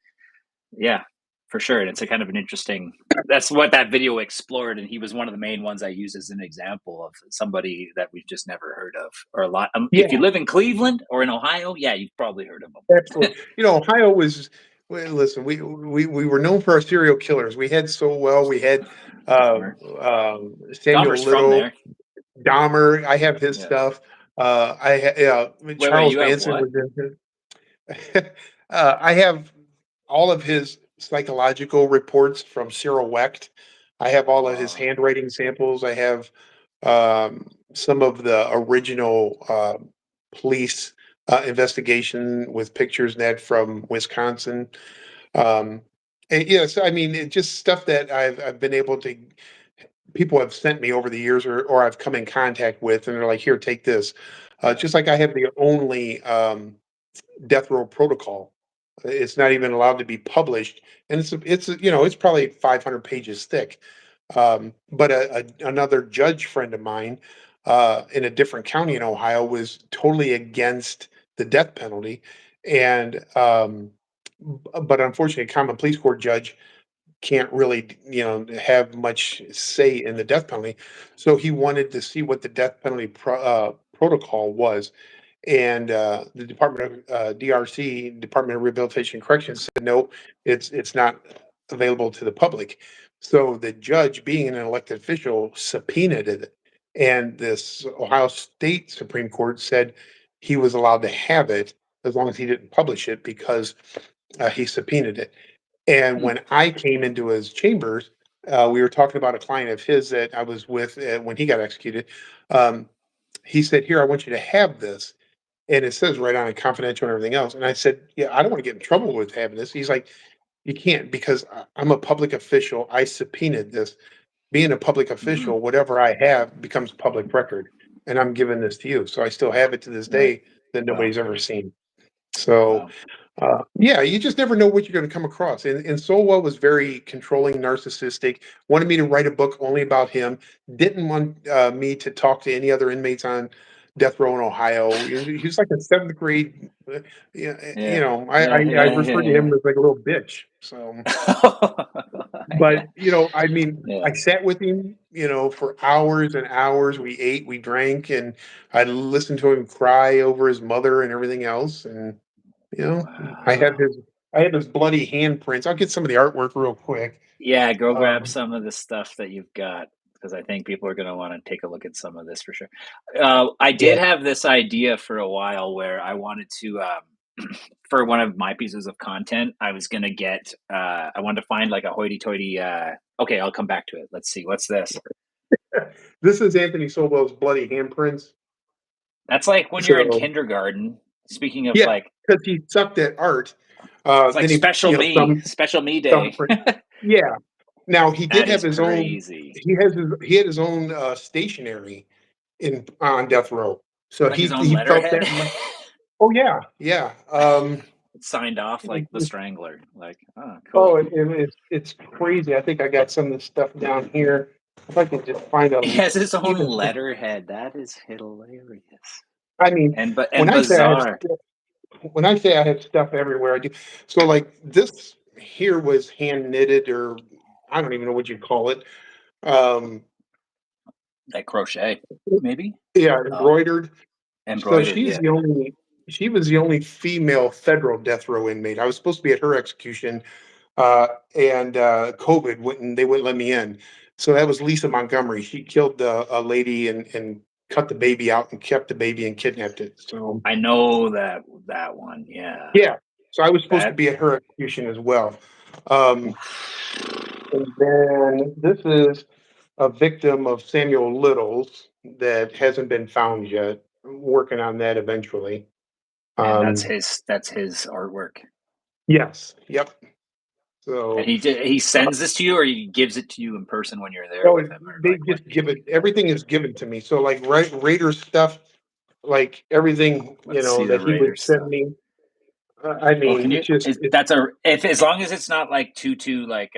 yeah, for sure. And it's a kind of an interesting. That's what that video explored, and he was one of the main ones I used as an example of somebody that we've just never heard of, or a lot. If you Yeah, live in Cleveland or in Ohio, yeah, you've probably heard of him. absolutely. Ohio was, well, listen, we were known for our serial killers. We had Solwell, we had Dahmer. Samuel Dahmer's from Little, there. Dahmer. I have his Yeah. stuff. Wait. Charles You have Manson what? was in his. I have all of his psychological reports from Cyril Wecht. I have all of his Oh, handwriting samples. I have some of the original police investigation with pictures net from Wisconsin. Um, and yes, I mean, it just stuff that I've been able to. People have sent me over the years, or I've come in contact with, and they're like, "Here, take this." yeah. Just like I have the only death row protocol. It's not even allowed to be published, and it's probably 500 pages thick. But another judge friend of mine in a different county in Ohio was totally against the death penalty, and but unfortunately, a common police court judge can't really have much say in the death penalty. So he wanted to see what the death penalty protocol was, and the DRC, Department of Rehabilitation and Corrections, said no, it's not available to the public. So the judge, being an elected official, subpoenaed it, and this Ohio State Supreme Court said he was allowed to have it as long as he didn't publish it, because he subpoenaed it. And Hmm. when I came into his chambers, we were talking about a client of his that I was with when he got executed. Um, he said, "Here, I want you to have this." And it says right on it, confidential and everything else. And I said, "Yeah, I don't want to get in trouble with having this." He's like, "You can't, because I'm a public official. I subpoenaed this. Being a public Hmm. official, whatever I have becomes public record. And I'm giving this to you." So I still have it to this Right. day that Wow. nobody's ever seen. So Wow. yeah, you just never know what you're going to come across. And Solwell was very controlling, narcissistic. Wanted me to write a book only about him. Didn't want me to talk to any other inmates on death row in Ohio. He was like a seventh grade. Yeah, Yeah. I Yeah. Yeah. refer to Yeah. him as like a little bitch. So, Yeah. but Yeah. I mean, Yeah. I sat with him, for hours and hours. We ate, we drank, and I listened to him cry over his mother and everything else. And you know, I have Wow. his I have his bloody handprints. I'll get some of the artwork real quick. Yeah, go grab Um, some of the stuff that you've got because I think people are going to want to take a look at some of this for sure. I yeah, did have this idea for a while where I wanted to. for one of my pieces of content, I was gonna get. I wanted to find like a hoity-toity. Okay, I'll come back to it. Let's see. What's this? This is Anthony Sobel's bloody handprints. That's like when you're in So kindergarten. Speaking of yeah, like, because he sucked at art. it's like Then he, special me some, day. yeah. Now he did That have is his own. crazy. He had his own stationery in on death row. So Like his own he felt letterhead. that. Oh yeah, yeah. Signed off like the Strangler. Like, oh, cool. Oh, it's crazy. I think I got some of this stuff down here. If I can just find He a has his own even. letterhead. That is hilarious. I mean, And when and I say I have bizarre. stuff, when I say I have stuff everywhere, I do. So like this here was hand knitted, or I don't even know what you call it. Um, Like crochet, maybe? yeah, Oh, embroidered. So embroidered, yeah. she was the only female federal death row inmate. I was supposed to be at her execution, and COVID wouldn't they wouldn't let me in. So that was Lisa Montgomery. She killed a lady and cut the baby out and kept the baby and kidnapped it. So I know that one, yeah. yeah, so I was supposed to That be at her execution as well. Um, and then this is a victim of Samuel Little's that hasn't been found yet. I'm working on that eventually. and Um, that's his artwork. yes, yep. And So he sends this to you, or he gives it to you in person when you're there oh, with him, or they like what? just give it. Everything is given to me. So like Raiders stuff, like everything Let's see the that he would Raider send stuff. me. I Well, mean, can you? it's just That's a if as long as it's not like too like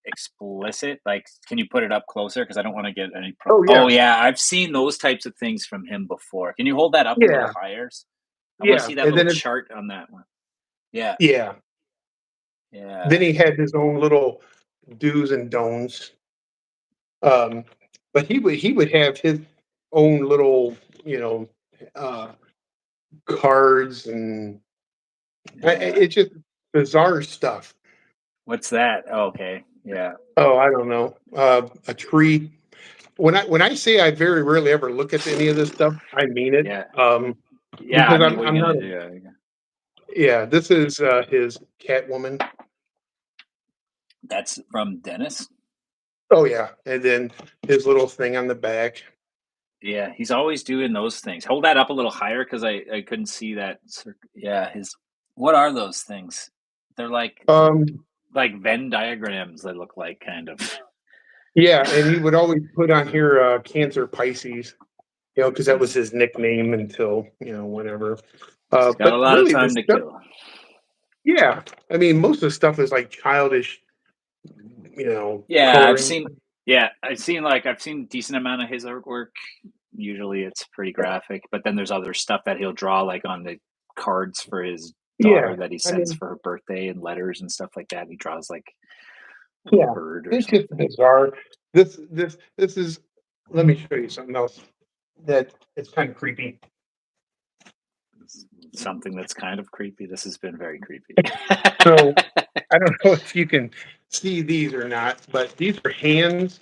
explicit. Like, can you put it up closer? Because I don't want to get any. oh Oh yeah, yeah, I've seen those types of things from him before. Can you hold that up a little yeah, higher? I want to yeah, see that and little then it's chart on that one. Yeah, yeah. yeah. Then he had his own little do's and don'ts. But he would have his own little you know uh, cards and Yeah. it's just bizarre stuff. What's that? Oh, okay. Yeah. Oh, I don't know. A tree. When I say I very rarely ever look at any of this stuff, I mean it. Yeah. Yeah. I Because mean, what are you I'm not. gonna do? Yeah, this is his Catwoman. That's from Dennis. Oh yeah, and then his little thing on the back. Yeah, he's always doing those things. Hold that up a little higher because I couldn't see that. Yeah, his. What are those things? They're Um, like Venn diagrams. They look like kind of. yeah, and he would always put on here Cancer Pisces, because that was his nickname until whenever. He's got a But lot of really, time this to stuff, kill. yeah, I mean, most of the stuff is like childish, Yeah, coloring. I've seen a decent amount of his artwork. Usually it's pretty graphic, but then there's other stuff that he'll draw like on the cards for his Yeah, daughter that he I sends mean, for her birthday and letters and stuff like that. He draws like a little yeah, bird or it's just something. bizarre. This is. Let me show you something else that it's kind of creepy. It's something that's kind of creepy. This has been very creepy. So I don't know if you can see these or not, but these are hands.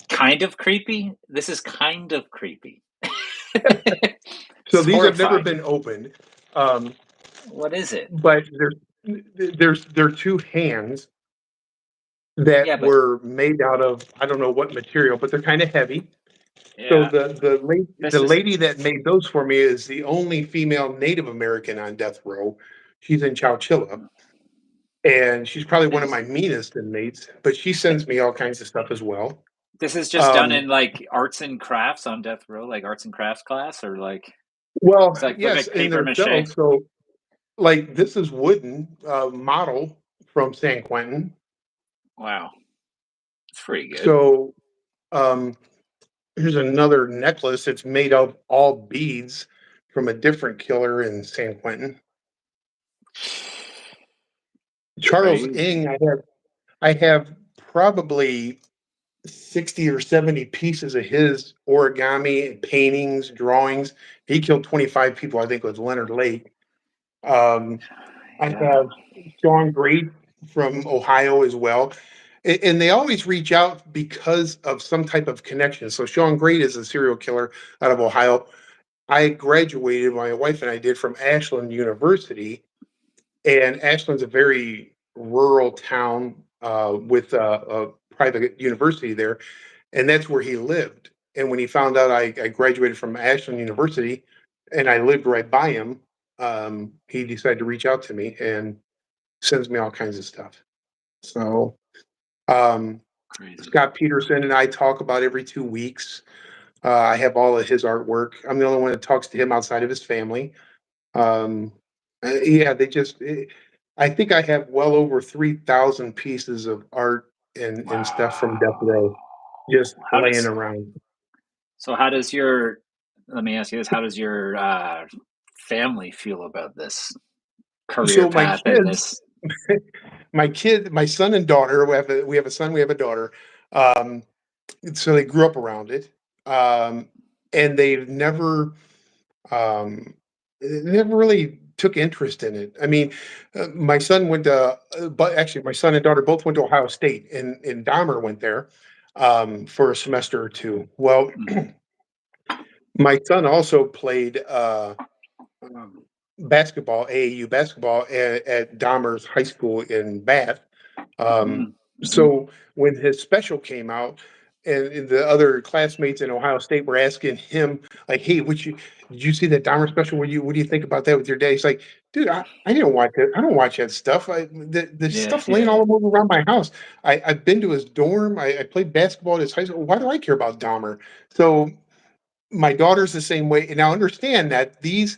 Kind of creepy. This is kind of creepy. So It's these have never horrifying. been opened, um, What is it? but they're two hands that Yeah, but were made out of I don't know what material, but they're kind of heavy. So yeah, the this is lady that made those for me is the only female Native American on death row. She's in Chowchilla, and she's probably one of is my meanest inmates. But she sends me all kinds of stuff as well. this is just done Um, in like arts and crafts on death row, like arts and crafts class, or like well, it's like look yes, like in paper their mache. cells. So like this is wooden model from San Quentin. Wow, it's pretty good. So um, here's another necklace. It's made of all beads from a different killer in San Quentin. Charles Ng, Crazy. I have probably 60 or 70 pieces of his origami, paintings, drawings. He killed 25 people, I think, with Leonard Lake. Um, I Yeah. have Sean Great from Ohio as well. And they always reach out because of some type of connection. So Sean Great is a serial killer out of Ohio. I graduated, my wife and I did, from Ashland University. And Ashland's a very rural town with a private university there, and that's where he lived. And when he found out I graduated from Ashland University and I lived right by him, he decided to reach out to me and sends me all kinds of stuff. So um, Crazy. Scott Peterson and I talk about every 2 weeks. I have all of his artwork. I'm the only one that talks to him outside of his family. Um, yeah, I think I have well over 3,000 pieces of art and stuff from Death Wow. Row just How laying does around. so how does your let me ask you this, how does your family feel about this career So my path and kids, this? my son and daughter, we have a son, we have a daughter. Um, so they grew up around it, um, and um, they never really took interest in it. I mean, my son went to, but actually, my son and daughter both went to Ohio State, and Dahmer went there for a semester or two. Well, Mhm. my son also played um, basketball, AAU basketball at Dahmer's high school in Bath. Um, Mm, mhm. so when his special came out, and the other classmates in Ohio State were asking him, like, "Hey, did you see that Dahmer special? What do you think about that with your dad?" He's like, "Dude, I didn't watch it. I don't watch that stuff. The Yeah, stuff laying yeah, all yeah. over around my house. I've been to his dorm. I played basketball at his high school. Why do I care about Dahmer?" So my daughter's the same way. And now understand that these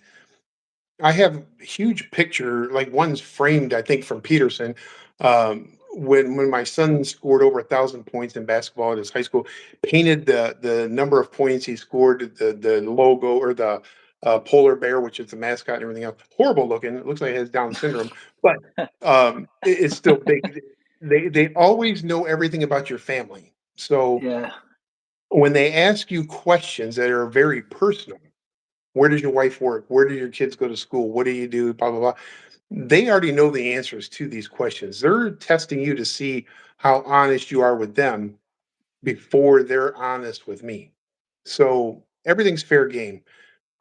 I have huge picture, like one's framed, I think, from Peterson. When my son scored over 1,000 points in basketball at his high school, painted the number of points he scored, the logo or the polar bear, which is the mascot and everything else. Horrible looking. It looks like it has Down syndrome, but it's still big. They always know everything about your family. So Yeah. when they ask you questions that are very personal, where does your wife work? Where do your kids go to school? What do you do? Blah, blah, blah. They already know the answers to these questions. They're testing you to see how honest you are with them before they're honest with me. So everything's fair game.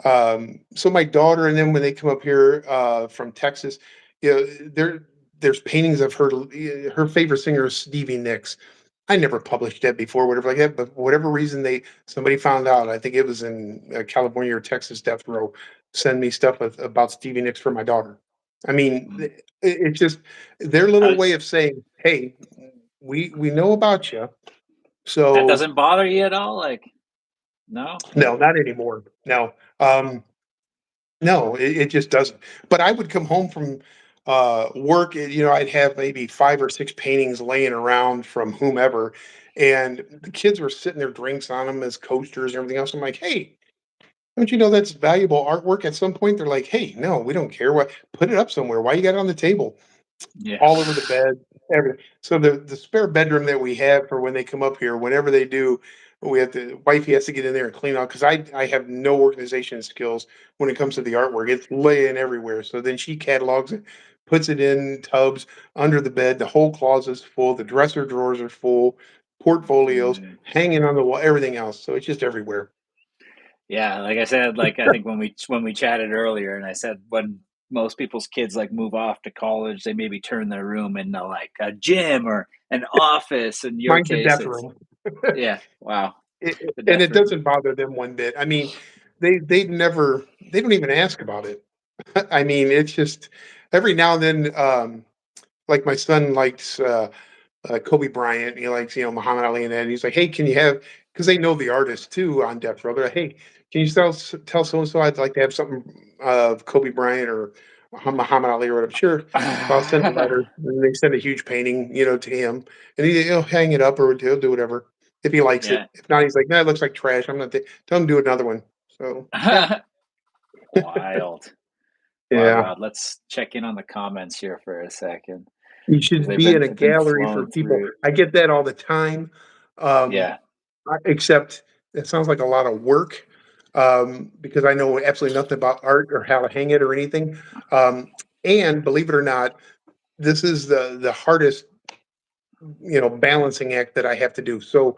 So my daughter, and then when they come up here from Texas, you know, there's paintings of her. Her favorite singer is Stevie Nicks. I never published that before, whatever like that, but for whatever reason, somebody found out. I think it was in California or Texas Death Row. Send me stuff about Stevie Nicks for my daughter. I mean, Mm. it's just their How little did way of saying, "Hey, we know about you." that So doesn't bother you at all? Like, no? no, not anymore. No, no, it just doesn't. But I would come home from work, and, I'd have maybe 5 or 6 paintings laying around from whomever, and the kids were sitting there, drinks on them as coasters and everything else. I'm like, hey, don't you know that's valuable artwork? At some point, they're like, hey, no, we don't care. What? Put it up somewhere. Why you got it on the table? Yeah. All over the bed, everything. So the spare bedroom that we have for when they come up here, whenever they do, we have to wifey has to get in there and clean out because I have no organization skills when it comes to the artwork. It's laying everywhere. So then she catalogs it, puts it in tubs under the bed. The whole closet's full. The dresser drawers are full. Portfolios Mm. hanging on the wall. Everything else. So it's just everywhere. Yeah, like I said, like I think when we chatted earlier, and I said when most people's kids like move off to college, they maybe turn their room into like a gym or an office. In your Mine's a case, death it's room. yeah, wow, the And death it room. doesn't bother them one bit. I mean, they don't even ask about it. I mean, it's just every now and then, like my son likes Kobe Bryant, he likes Muhammad Ali and that. And he's like, hey, can you have because they know the artist too on Death Row. They're like, hey, can you tell so and so I'd like to have something of Kobe Bryant or Muhammad Ali or whatever. Sure. So I'll send a letter, and they send a huge painting, to him, and he'll hang it up or he'll do whatever if he likes Yeah. it. If not, he's like, nah, it looks like trash. I'm not. Tell him to do another one. So yeah, Wild. Wild, yeah. wild. Let's check in on the comments here for a second You because should be in a they've been gallery for flowing people. through. I get that all the time. Um, Yeah. except it sounds like a lot of work because I know absolutely nothing about art or how to hang it or anything. And believe it or not, this is the hardest balancing act that I have to do. So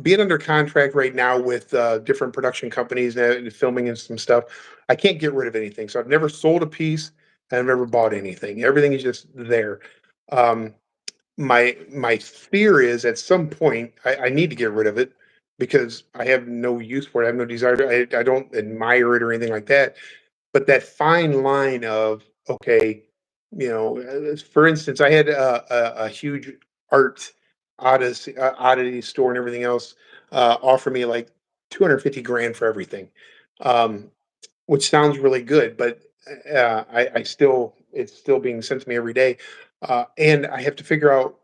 being under contract right now with different production companies and filming and some stuff, I can't get rid of anything. So I've never sold a piece. I've never bought anything. Everything is just there. Um, my fear is at some point I need to get rid of it because I have no use for it. I have no desire I don't admire it or anything like that. But that fine line of okay, for instance, I had a huge art oddity store and everything else offer me like 250 grand for everything, um, which sounds really good, but I still it's still being sent to me every day, and I have to figure out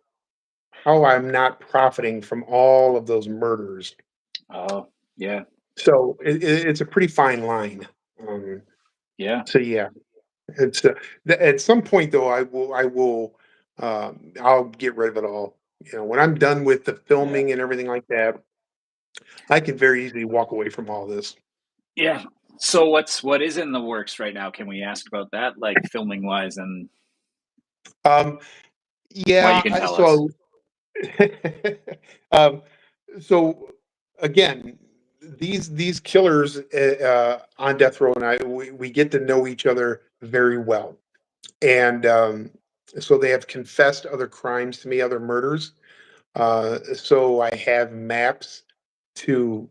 how I'm not profiting from all of those murders. Oh, yeah. So it's a pretty fine line. Um, Yeah. so yeah, it's at some point though I'll get rid of it all. When I'm done with the Yeah. filming and everything like that, I can very easily walk away from all this. Yeah. So what is in the works right now? Can we ask about that, like filming wise, and Um, what you yeah, can tell us? so um, so again, these killers on death row and we get to know each other very well, and so they have confessed other crimes to me, other murders. So I have maps to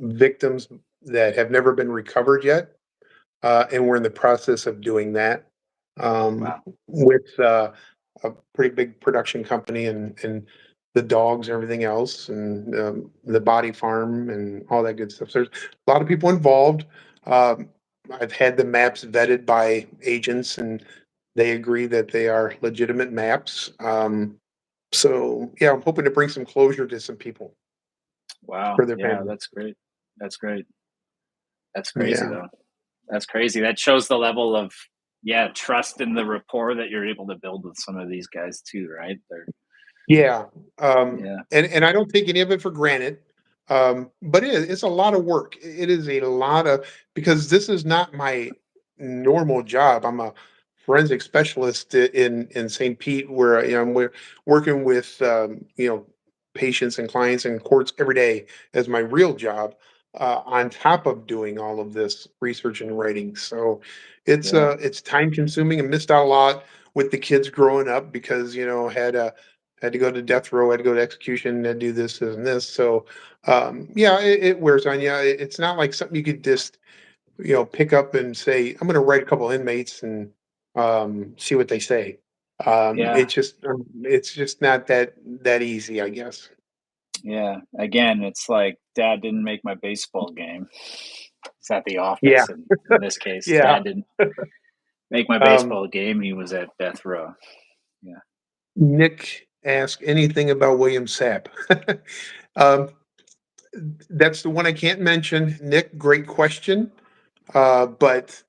victims that have never been recovered yet, and we're in the process of doing that Wow. with a pretty big production company and the dogs and everything else, and the body farm and all that good stuff. So there's a lot of people involved. Um, I've had the maps vetted by agents, and they agree that they are legitimate maps. So yeah, I'm hoping to bring some closure to some people Wow. for their Yeah, family. that's great. That's great. That's crazy Yeah, though. That's crazy. That shows the level of, yeah, trust in the rapport that you're able to build with some of these guys too, right? They're yeah, yeah. and I don't take any of it for granted, but it's a lot of work. It is a lot of because this is not my normal job. I'm a forensic specialist in St. Pete, where we're working with patients and clients and courts every day as my real job. On top of doing all of this research and writing, so Yeah. it's time consuming and missed out a lot with the kids growing up because had to go to death row, had to go to execution, and do this and this. So, yeah, it wears on you. It's not like something you could just, pick up and say, I'm going to write a couple inmates and see what they say. Yeah. It's just not that easy, I guess. Yeah. Again, it's like dad didn't make my baseball game. It's at the Yeah, office, and in this case, yeah. dad didn't make my Um, baseball game. He was at death row. Yeah. Nick asked anything about William Sapp. um, that's the one I can't mention. Nick, great question. But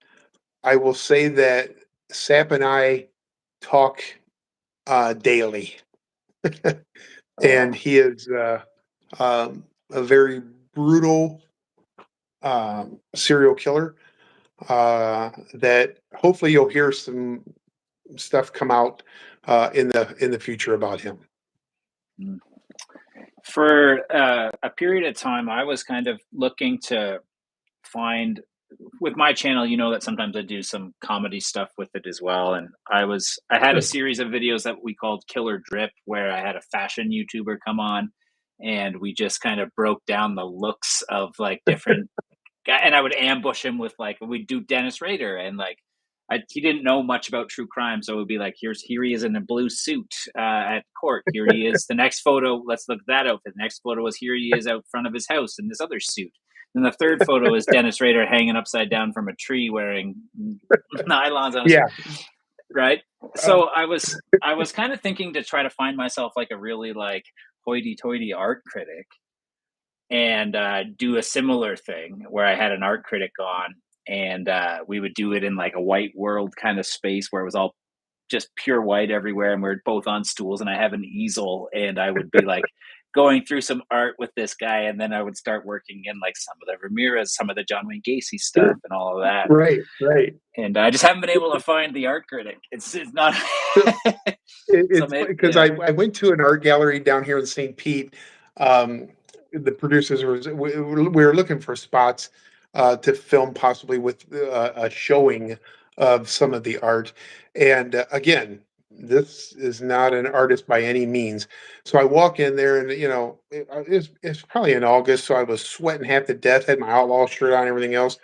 I will say that Sap and I talk daily, and Oh, he is a very brutal serial killer. That hopefully you'll hear some stuff come out in the future about him. mm. For a period of time, I was kind of looking to find with my channel, you know that sometimes I do some comedy stuff with it as well. And I had a series of videos that we called Killer Drip, where I had a fashion YouTuber come on, and we just kind of broke down the looks of like different guy, and I would ambush him with like we'd do Dennis Rader, and like he didn't know much about true crime, so it would be like here he is in a blue suit at court. Here he is. The next photo, let's look at that outfit. The next photo was here he is out front of his house in this other suit. Then the third photo is Dennis Rader hanging upside down from a tree wearing nylons on his Yeah. right. Uh, So I was kind of thinking to try to find myself like a really like hoity-toity art critic and do a similar thing where I had an art critic on, and we would do it in like a white world kind of space where it was all just pure white everywhere, and we are both on stools, and I have an easel, and I would be like going through some art with this guy, and then I would start working in like some of the Ramirez, some of the John Wayne Gacy sure. stuff, and all of that. Right. Right. And I just haven't been able to find the art critic. It's not. So So it's maybe because yeah, I went to an art gallery down here in St. Pete. Um, the producers we were looking for spots to film possibly with a showing of some of the art. And again, this is not an artist by any means. So I walk in there, and it's probably in August, so I was sweating half to death, had my outlaw shirt on, everything else.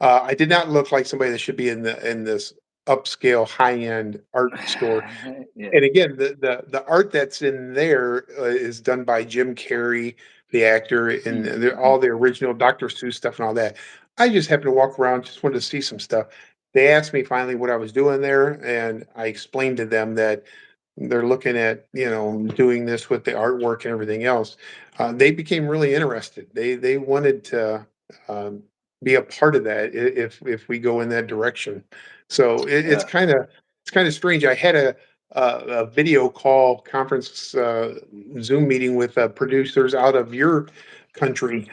I did not look like somebody that should be in this upscale high end art store. Yeah. And again, the art that's in there is done by Jim Carrey, the actor, and Mhm. all the original Dr. Seuss stuff and all that. I just happened to walk around, just wanted to see some stuff. They asked me finally what I was doing there, and I explained to them that they're looking at doing this with the artwork and everything else. They became really interested. They wanted to um, be a part of that if we go in that direction. So Yeah. it's kind of strange. I had a video call conference Zoom meeting with producers out of your country.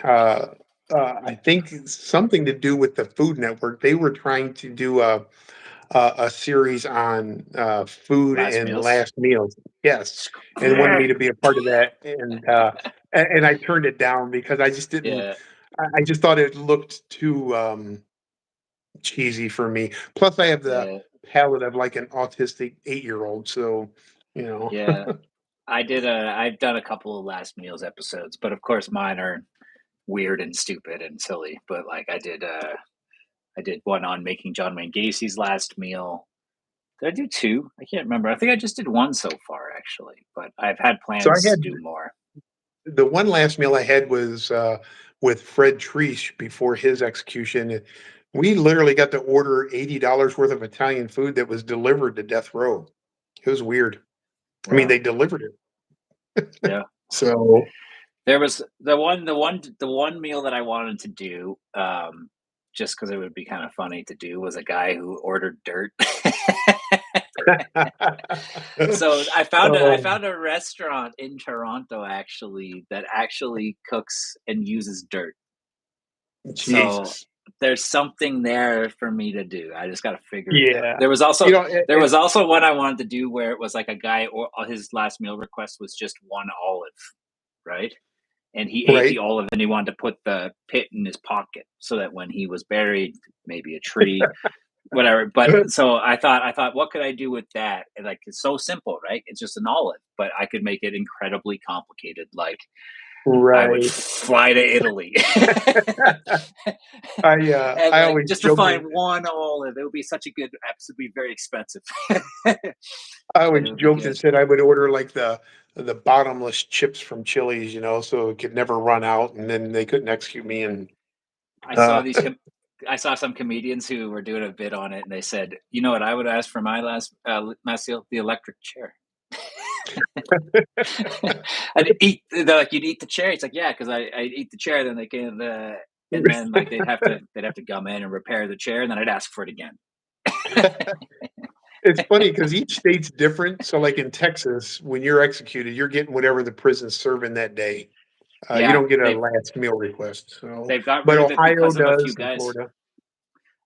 I think something to do with the Food Network. They were trying to do a series on food Last and meals. last meals. Yes, and wanted me to be a part of that, and I turned it down because I just didn't. Yeah. I just thought it looked too cheesy for me. Plus, I have the Yeah. palate of like an autistic 8-year-old, so you know. Yeah. I've done a couple of last meals episodes, but of course mine are weird and stupid and silly. But like I did one on making John Wayne Gacy's last meal. Did I do two? I can't remember. I think I just did one so far actually, but I've had So I plans to had do more. the one last meal I had was with Fred Treesh before his execution. We literally got to order $80 worth of Italian food that was delivered to death row. It was weird. I mean, Wow. they delivered it. Yeah. So There was the one meal that I wanted to do, just because it would be kinda funny to do, was a guy who ordered dirt. So, I oh, found a restaurant in Toronto actually that actually cooks and uses dirt. So, Jesus. there's something there for me to do. I just gotta figure it out. Yeah. Also there And was also one I wanted to do where it was like a guy or his last meal request was just 1 olive, right? And he ate the right. olive and he wanted to put the pit in his pocket so that when he was buried, maybe a tree, whatever. But so I thought, what could I do with that? And like, it's so simple, right? It's just an olive, but I could make it incredibly complicated. Like, I would Right. fly to Italy and I like always just to joke find one olive. It would be such a good, it would be very expensive, but I it always would be joked and good. said I would order like the bottomless chips from Chili's, so it could never run out, and then they couldn't execute me. And I saw uh, these I saw some comedians who were doing a bit on it, and they said, "You know what I would ask for my last meal? The electric chair." I'd eat. They're like, "You'd eat the chair." It's like, "Yeah, because I'd eat the chair, then they can, and then like they'd have to come in and repair the chair, and then I'd ask for it again." it's funny because each state's different. So, like in Texas, when you're executed, you're getting whatever the prison's serving that day. You Yeah, don't get a last meal request. So, they've got but rid of it Ohio because of a few does, and guys. Florida.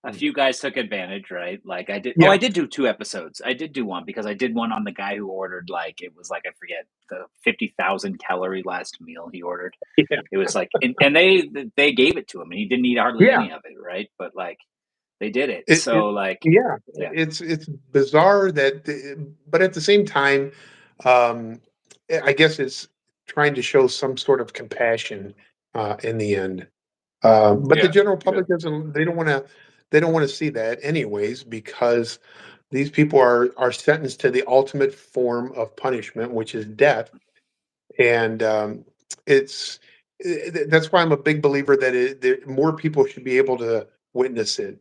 A Hmm. few guys took advantage, right? Like I did. Oh, Yeah, I did do two episodes. I did do one because I did one on the guy who ordered like it was like I forget the 50,000 calorie last meal he ordered. yeah, It was like, and they gave it to him, and he didn't eat hardly yeah. any of it, right? But like they did it, It so like yeah, yeah, it's bizarre that, but at the same time, um, I guess it's trying to show some sort of compassion in the end. But the yeah, general yeah, public doesn't. They don't want to see that anyways because these people are sentenced to the ultimate form of punishment, which is death. And it's that's why I'm a big believer that more people should be able to witness it.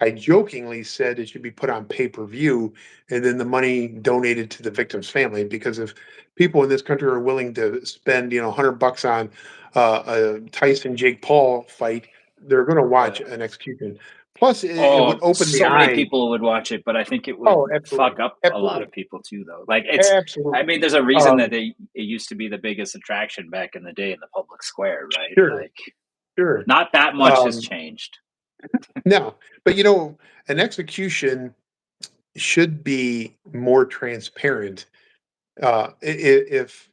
I jokingly said it should be put on pay-per-view and then the money donated to the victim's family, because if people in this country are willing to spend $100 on a Tyson Jake Paul fight, they're going to yeah. watch an execution. Plus, it would Oh, open the so many eye. people would watch it, but I think it would Oh, fuck absolutely, up a lot absolutely, of people too, though. Like I absolutely. mean, there's a reason that Um, it used to be the biggest attraction back in the day in the public square, right? sure, Like sure. not that much has Um, changed. No, but an execution should be more transparent. If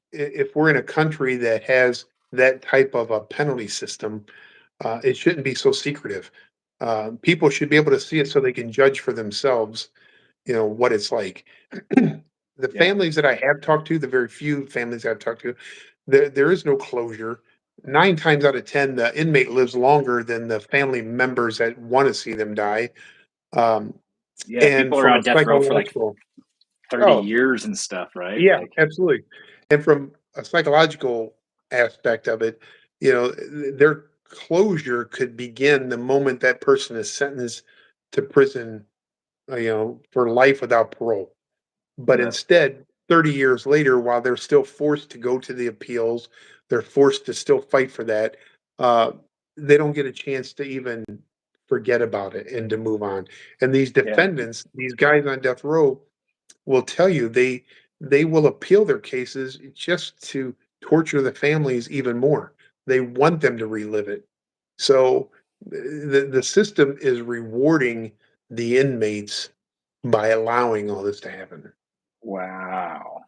we're in a country that has that type of a penalty system, it shouldn't be so secretive. People should be able to see it so they can judge for themselves, what it's like. The Yeah. families that I have talked to, the very few families I've talked to, there is no closure. 9 times out of 10, the inmate lives longer than the family members that want to see them die. Um, Yeah. and People are from a on death row for like psychological, 30 oh, years and stuff, right? yeah, Like, absolutely. And from a psychological aspect of it, their closure could begin the moment that person is sentenced to prison, for life without parole. But yeah. instead, 30 years later, while they're still forced to go to the appeals, they're forced to still fight for that. Uh, they don't get a chance to even forget about it and to move on. And these Yeah. defendants, these guys on death row, will tell you they will appeal their cases just to torture the families even more. They want them to relive it. So the system is rewarding the inmates by allowing all this to happen. Wow.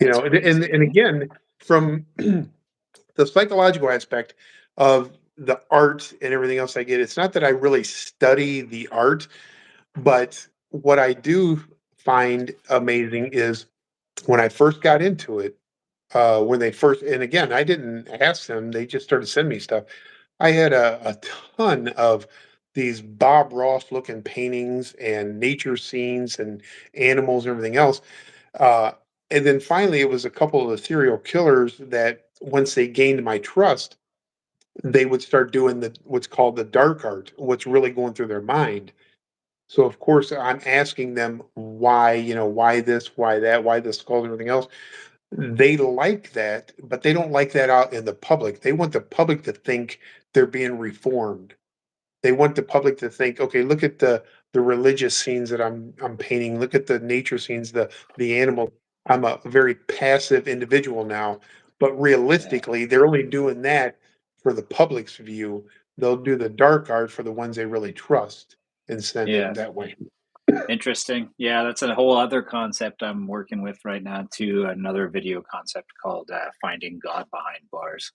That's And crazy. again, from the psychological aspect of the art and everything else I get, it's not that I really study the art, but what I do find amazing is when I first got into it, when they first, and again, I didn't ask them, they just started sending me stuff. I had a ton of these Bob Ross looking paintings and nature scenes and animals and everything else. Uh, and then finally, it was a couple of the serial killers that once they gained my trust, they would start doing what's called the dark art, what's really going through their mind. So of course, I'm asking them why, why this, why that, why the skulls and everything else. They like that, but they don't like that out in the public. They want the public to think they're being reformed. They want the public to think, okay, look at the religious scenes that I'm painting. Look at the nature scenes, the animal. I'm a very passive individual now, but Yeah. realistically, they're only doing that for the public's view. They'll do the dark art for the ones they really trust and send Yeah. in that way. Interesting. Yeah, that's a whole other concept I'm working with right now too. Another video concept called "Finding God Behind Bars"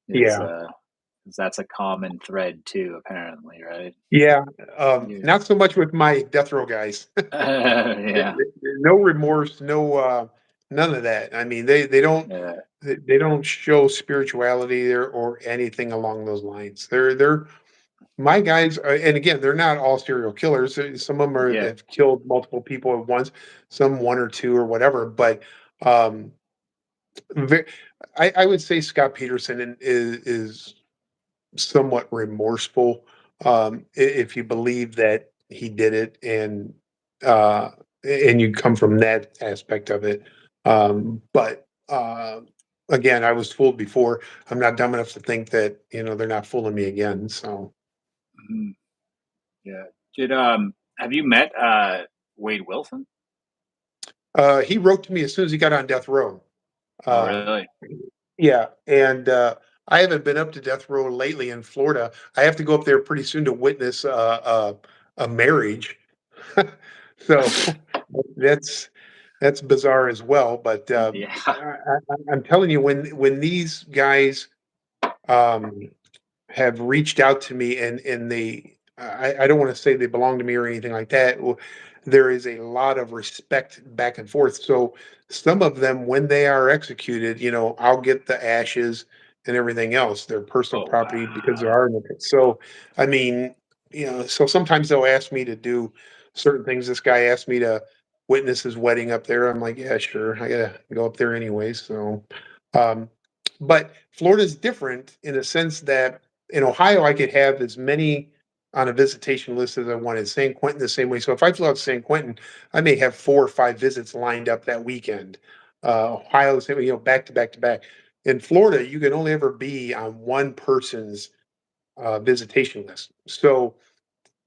is Yeah. 'cause that's a common thread too, apparently, right? Yeah. Yeah. Not so much with my death row guys. Yeah. No remorse, no, none of that. I mean, they don't Yeah. they don't show spirituality there or anything along those lines. They're my guys, and again, they're not all serial killers. Some of them are Yeah. have killed multiple people at once, some one or two or whatever. But um, ve- I would say Scott Peterson is somewhat remorseful, if you believe that he did it, uh, and you come from that aspect of it. But again, I was fooled before. I'm not dumb enough to think that they're not fooling me again. So Mhm. Yeah. Did have you met Wade Wilson? he wrote to me as soon as he got on death row. Oh, Um, really? yeah, and I haven't been up to death row lately in Florida. I have to go up there pretty soon to witness a marriage. So that's that's bizarre as well. But Yeah. I'm telling you, when these guys um, have reached out to me and I don't want to say they belong to me or anything like that. There is a lot of respect back and forth. So some of them, when they are executed, I'll get the ashes and everything else, their personal Oh, property because there wow. are no kids. So I mean, so sometimes they'll ask me to do certain things. This guy asked me to witness his wedding up there. I'm like, yeah, sure. I gotta go up there anyway. So um, but Florida's different in a sense that in Ohio, I could have as many on a visitation list as I wanted. San Quentin the same way. So if I flew out to San Quentin, I may have 4 or 5 visits lined up that weekend. Ohio, the same way, back to back to back. In Florida, you can only ever be on one person's visitation list. So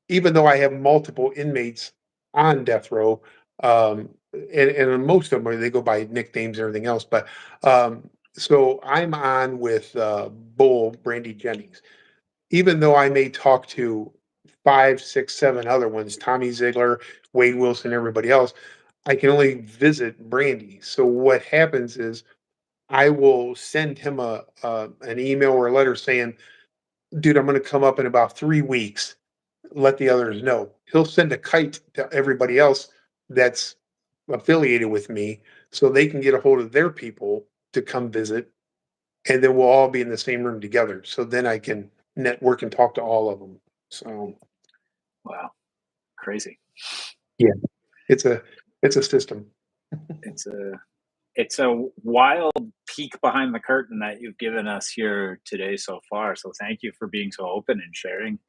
even though I have multiple inmates on death row, and most of them they go by nicknames and everything else, but so I'm on with Bull Brandy Jennings. Even though I may talk to 5, 6, 7 other ones, Tommy Ziegler, Wade Wilson, everybody else, I can only visit Brandy. So what happens is I will send him an email or a letter saying dude, I'm going to come up in about 3 weeks. Let the others know. He'll send a kite to everybody else that's affiliated with me so they can get a hold of their people to come visit. And then we'll all be in the same room together. So then I can network and talk to all of them. So Wow, crazy. yeah, it's a it's a system. It's a wild peek behind the curtain that you've given us here today so far. So thank you for being so open and sharing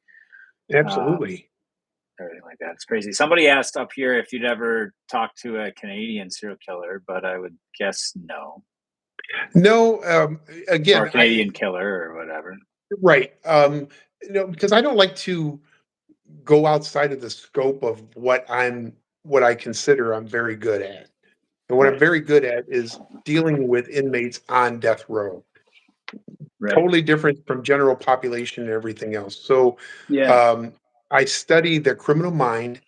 um, Absolutely. everything like that. It's crazy. Somebody asked up here if you'd ever talked to a Canadian serial killer, but I would guess no, No, or again, a Canadian killer or whatever. right. Because I don't like to go outside of the scope of what I consider I'm very good at. And what I'm Right. very good at is dealing with inmates on death row. Right. Totally different from general population and everything else. So Yeah. um, I study their criminal mind,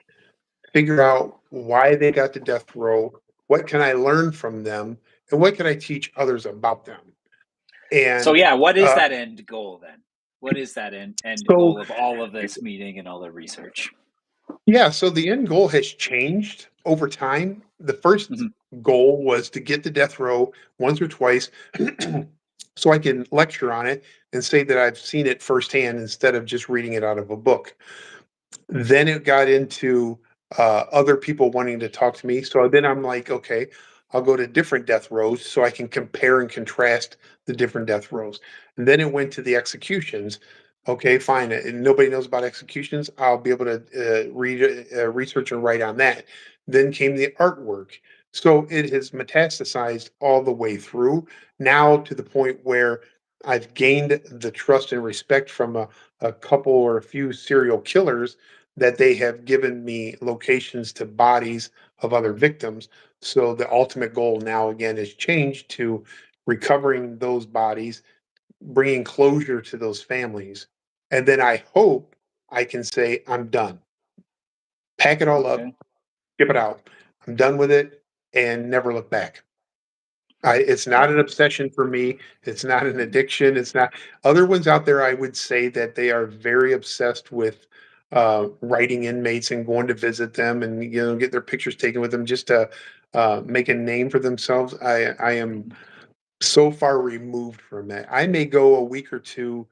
figure out why they got to death row, what can I learn from them, and what can I teach others about them. So And yeah, what is uh, that end goal then? What is that end so goal of all of this meeting and all the research? Yeah, so the end goal has changed over time. The first Hmm. goal was to get to death row once or twice so I can lecture on it and say that I've seen it firsthand instead of just reading it out of a book. Then it got into other people wanting to talk to me. So then I'm like, okay, I'll go to different death rows so I can compare and contrast the different death rows. And then it went to the executions. Okay, fine. And nobody knows about executions. I'll be able to read, research, and write on that. Then came the artwork. So it has metastasized all the way through now to the point where I've gained the trust and respect from a couple or a few serial killers that they have given me locations to bodies of other victims. So the ultimate goal now again is changed to recovering those bodies, bringing closure to those families. And then I hope I can say, I'm done. Pack it all up, Okay. ship it out. I'm done with it and never look back. It's not Yeah. an obsession for me. It's not an addiction. It's not other ones out there. I would say that they are very obsessed with writing inmates and going to visit them and get their pictures taken with them just to make a name for themselves. I am so far removed from that. I may go a week or two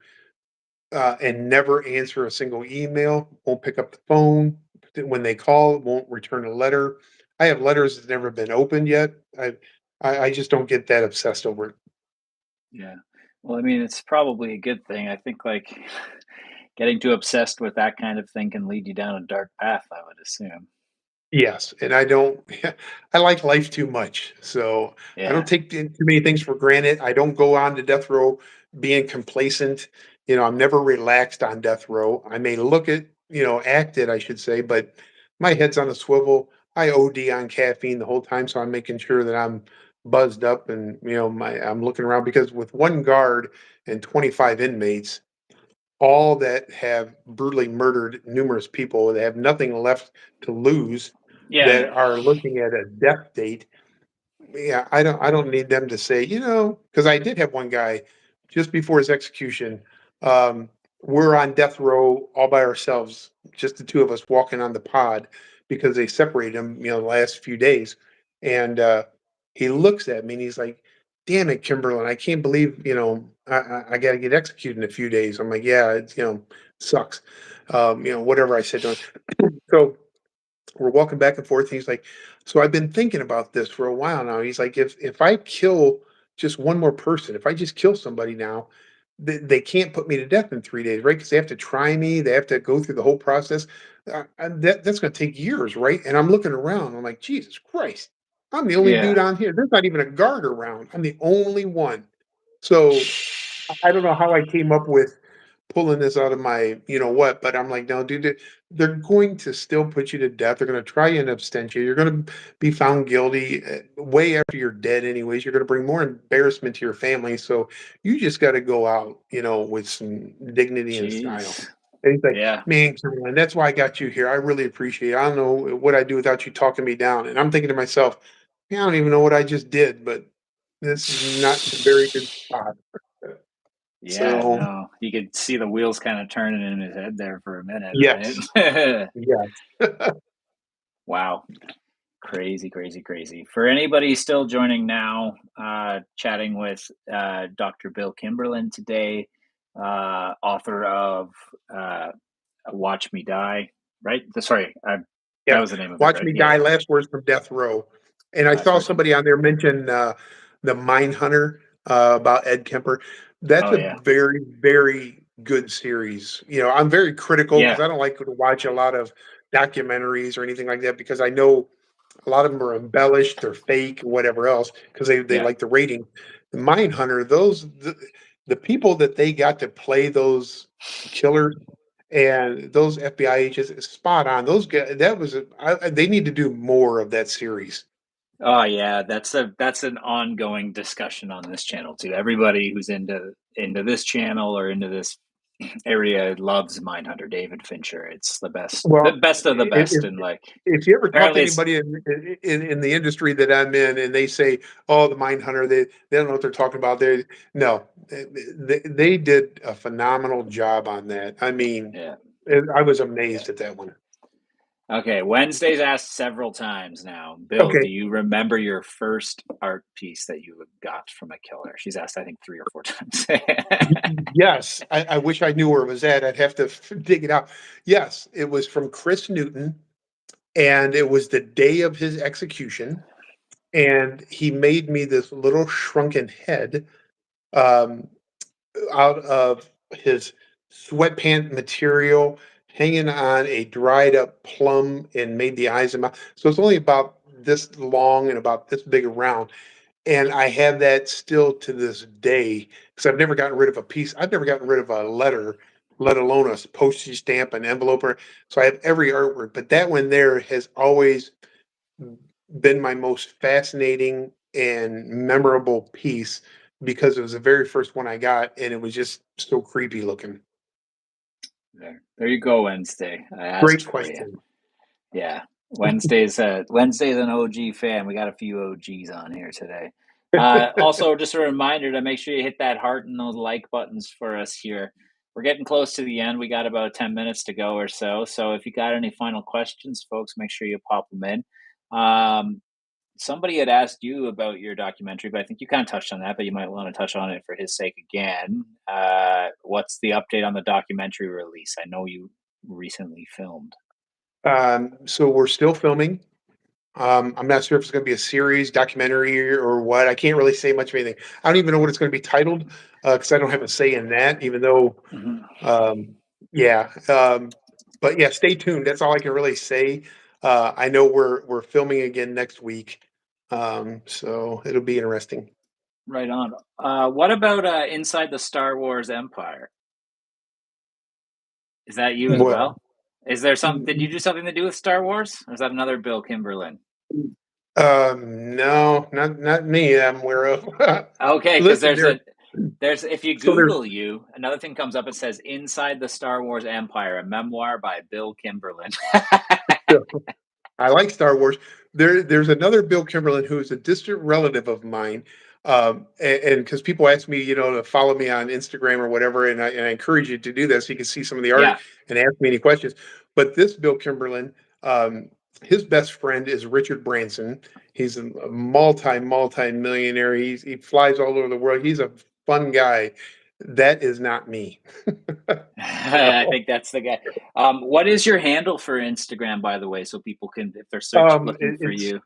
and never answer a single email. Won't pick up the phone when they call. Won't return a letter. I have letters that never been opened yet. I just don't get that obsessed over it. Yeah. Well, I mean, it's probably a good thing. I think like getting too obsessed with that kind of thing can lead you down a dark path, I would assume. Yes, and I don't I like life too much, so I don't Yeah. take too many things for granted. I don't go on to death row being complacent. I'm never relaxed on death row. I may look it, act it, I should say, but my head's on a swivel. I OD on caffeine the whole time, so I'm making sure that I'm buzzed up and I'm looking around because with one guard and 25 inmates, all that have brutally murdered numerous people that have nothing left to lose Yeah. that are looking at a death date. Yeah, I don't need them to say, because I did have one guy just before his execution. Um, we're on death row all by ourselves, just the two of us walking on the pod because they separated him, the last few days. And he looks at me and he's like, "Damn it, Kimberlin, I can't believe I got to get executed in a few days." I'm like, "Yeah, it's sucks." Whatever I said to him. So we're walking back and forth. And he's like, "So I've been thinking about this for a while now." He's like, "If I kill just one more person, if I just kill somebody now, they can't put me to death in 3 days, right? Because they have to try me, they have to go through the whole process. And that's going to take years, right?" And I'm looking around. I'm like, "Jesus Christ, I'm the only dude Yeah. on here. There's not even a guard around. I'm the only one." So I don't know how I came up with pulling this out of my what, but I'm like, no, dude, they're going to still put you to death. They're going to try and abstent you. You're going to be found guilty way after you're dead, anyways. You're going to bring more embarrassment to your family. So you just got to go out, with some dignity and style. Jeez. And he's like, Yeah. "Man, Caroline, that's why I got you here. I really appreciate it. I don't know what I'd do without you talking me down." And I'm thinking to myself, "Man, I don't even know what I just did, but this is not a very good spot." Yeah, So no, you could see the wheels kind of turning in his head there for a minute, yes, right? yes. Wow. Crazy, crazy, crazy. For anybody still joining now, chatting with Dr. Bill Kimberlin today, author of uh, Watch Me Die, right? Sorry, that Yeah. was the name of it, Watch right? Me Yeah. Die, Last Words from Death Row. And I Last saw words from. somebody on there mention the Mindhunter about Ed Kemper. That's Oh, a yeah. very, very good series. I'm very critical because Yeah. I don't like to watch a lot of documentaries or anything like that because I know a lot of them are embellished, they're fake, whatever else, because they Yeah. like the rating. The Mindhunter, the people that they got to play those killers and those FBI agents, is spot on. Those guys, they need to do more of that series. Oh, yeah. That's an ongoing discussion on this channel too. Everybody who's into this channel or into this area loves Mindhunter, David Fincher. It's the Well, best of the best, if and like if you ever talk to apparently it's anybody in the industry that I'm in, and they say, "Oh, the Mindhunter," they don't know what they're talking about. No, they did a phenomenal job on that. I mean, yeah. I was Yeah. amazed at that one. Okay, Wednesday's asked several times now. Bill, Okay, do you remember your first art piece that you got from a killer? She's asked, I think, 3 or 4 times. yes, I wish I knew where it was at. I'd have to dig it out. Yes, it was from Chris Newton, and it was the day of his execution, and he made me this little shrunken head. Um, Out of his sweatpant material, hanging on a dried up plum, and made the eyes and mouth. So it's only about this long and about this big around. And I have that still to this day because I've never gotten rid of a piece. I've never gotten rid of a letter, let alone a postage stamp, an envelope. So I have every artwork, but that one there has always been my most fascinating and memorable piece because it was the very first one I got, and it was just so creepy looking. There you go, Wednesday. I asked Great for you. question. Yeah. Wednesday's an OG fan. We got a few OGs on here today. Also, just a reminder to make sure you hit that heart and those like buttons for us here. We're getting close to the end. We got about 10 minutes to go or so. So if you got any final questions, folks, make sure you pop them in. Somebody had asked you about your documentary, but I think you kind of touched on that, but you might want to touch on it for his sake again. What's the update on the documentary release? I know you recently filmed. So we're still filming. I'm not sure if it's going to be a series, documentary, or what. I can't really say much of anything. I don't even know what it's going to be titled because I don't have a say in that. Even though, Mhm. um, yeah, but yeah, stay tuned. That's all I can really say. I know we're filming again next week, so it'll be interesting. Right on. What about Inside the Star Wars Empire? Is that you as Well, well? Is there some? Did you do something to do with Star Wars, or is that another Bill Kimberlin? no, not me. I'm aware of. Okay, because Listen, there. there's if you So there's. Google you, another thing comes up. It says Inside the Star Wars Empire, a memoir by Bill Kimberlin. I like Star Wars. There's another Bill Kimberlin who is a distant relative of mine, and because people ask me, to follow me on Instagram or whatever, and I encourage you to do that so you can see some of the art Yeah. and ask me any questions. But this Bill Kimberlin, his best friend is Richard Branson. He's a multi millionaire. He flies all over the world. He's a fun guy. That is not me. I So, think that's the guy. What is your handle for Instagram, by the way, so people can, if they're looking for it's you?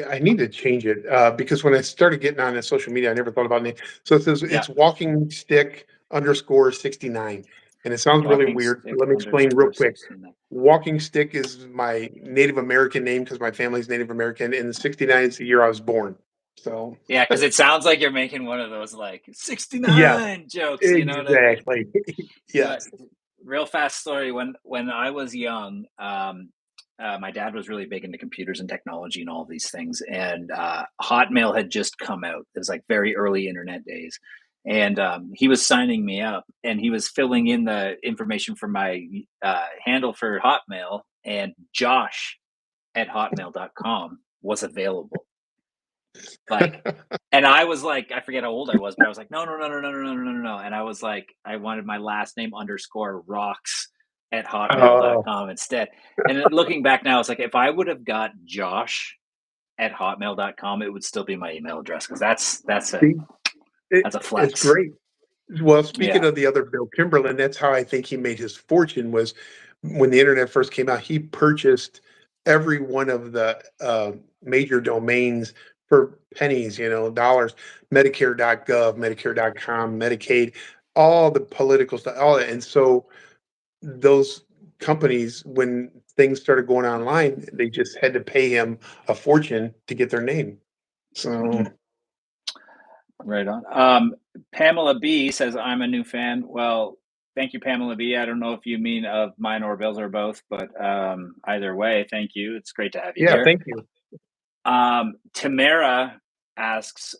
I need to change it because when I started getting on social media, I never thought about it. So it says Yeah, it's walking stick underscore 69. And it sounds really walking weird. So stick let me explain real underscore quick. 69. Walking stick is my Native American name because my family's Native American, and 69 is the year I was born. So, Yeah, because it sounds like you're making one of those like yes, 69 jokes. You know what I mean? exactly. So, Yes. real fast story. When I was young, my dad was really big into computers and technology and all these things. And Hotmail had just come out. It was like very early internet days, and he was signing me up, and he was filling in the information for my handle for Hotmail, and Josh at hotmail.com was available. Like, and I was like, I forget how old I was, but I was like, no, no, no, no, no, no, no, no, no, no. And I was like, I wanted my last name underscore rocks at Oh, hotmail.com instead. And then looking back now, it's like if I would have got Josh at hotmail.com, it would still be my email address because see, that's a it's flex. great. Well, speaking Yeah. of the other Bill Kimberlin, that's how I think he made his fortune was when the internet first came out, he purchased every one of the major domains for pennies, dollars, Medicare.gov, Medicare.com, Medicaid, all the political stuff, all that. And so those companies, when things started going online, they just had to pay him a fortune to get their name. So Mhm. Right on. Pamela B says, I'm a new fan. Well, thank you, Pamela B. I don't know if you mean of mine or Bill's or both, but either way, thank you. It's great to have you yeah, here. thank you. Tamara asks,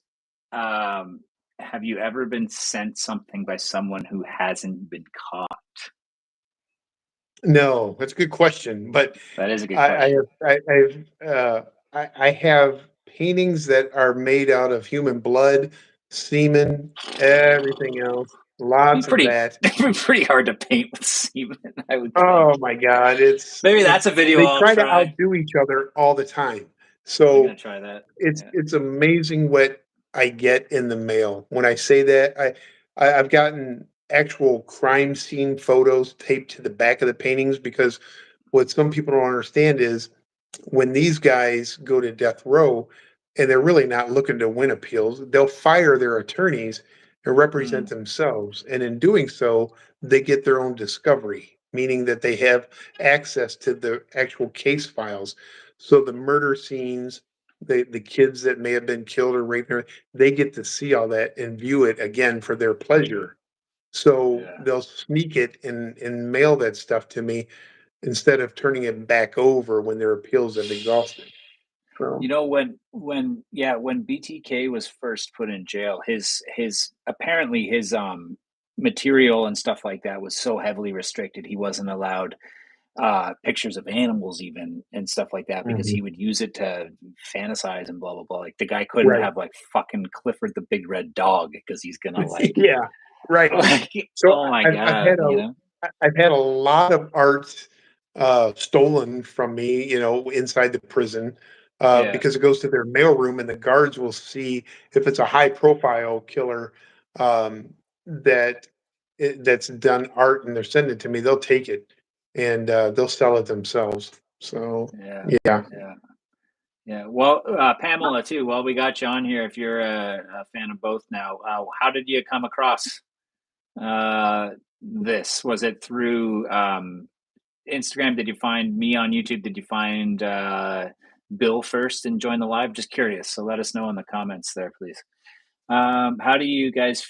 um, have you ever been sent something by someone who hasn't been caught? No, that's a good question, but That is a good I question. have I have paintings that are made out of human blood, semen, everything else, It'd lots be of pretty, that. it'd be pretty hard to paint with semen, I would think. Oh my god, Maybe that's a video they I'll try to try. outdo each other all the time. I'm gonna So try that. it's Yeah. it's amazing what I get in the mail. When I say that, I've gotten actual crime scene photos taped to the back of the paintings because what some people don't understand is when these guys go to death row and they're really not looking to win appeals, they'll fire their attorneys and represent Mm, themselves. And in doing so, they get their own discovery, meaning that they have access to the actual case files. So the murder scenes, the kids that may have been killed or raped, they get to see all that and view it again for their pleasure. So yeah. they'll sneak it and mail that stuff to me instead of turning it back over when their appeals have exhausted. So When BTK was first put in jail, his apparently his material and stuff like that was so heavily restricted. He wasn't allowed pictures of animals even and stuff like that because mhm. he would use it to fantasize and blah blah blah. Like the guy couldn't Right. have like fucking Clifford the Big Red Dog because he's gonna like Yeah, right. like So oh my I've god, had you know? I've had a lot of art stolen from me, inside the prison, Yeah. because it goes to their mailroom, and the guards will see if it's a high profile killer that's done art, and they're sending it to me. They'll take it and they'll sell it themselves. So Yeah. yeah. Yeah. Yeah. Well, Pamela too. Well, we got you on here if you're a fan of both now. How did you come across this? Was it through Instagram? Did you find me on YouTube? Did you find Bill first and join the live? Just curious. So let us know in the comments there, please. How do you guys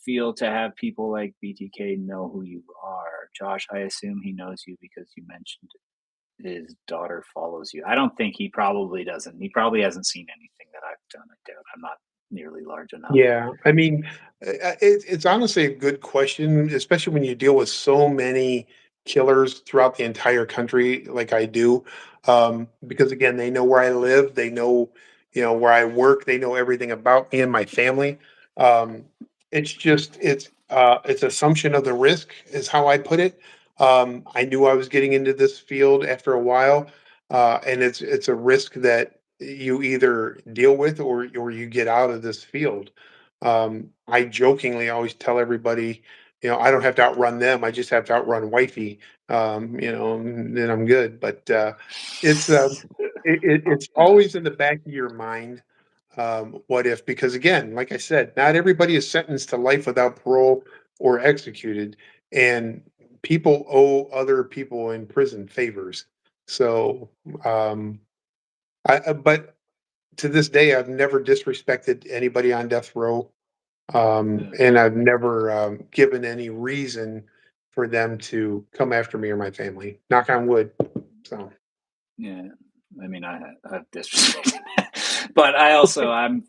feel to have people like BTK know who you are? Josh, I assume he knows you because you mentioned his daughter follows you. I don't think he probably doesn't. He probably hasn't seen anything that I've done. I doubt. I'm not nearly large enough. Yeah, I mean, it's honestly a good question, especially when you deal with so many killers throughout the entire country, like I do. Because again, they know where I live, they know, where I work, they know everything about me and my family. Um, it's just it's assumption of the risk is how I put it. I knew I was getting into this field after a while, and it's a risk that you either deal with or you get out of this field. I jokingly always tell everybody, I don't have to outrun them. I just have to outrun wifey. And then I'm good. But it's Uh, always in the back of your mind. What if? Because again, like I said, not everybody is sentenced to life without parole or executed, and people owe other people in prison favors. So, um, but to this day, I've never disrespected anybody on death row. yeah, And I've never given any reason for them to come after me or my family. Knock on wood. So yeah. I mean, I've disrespected, but I also I'm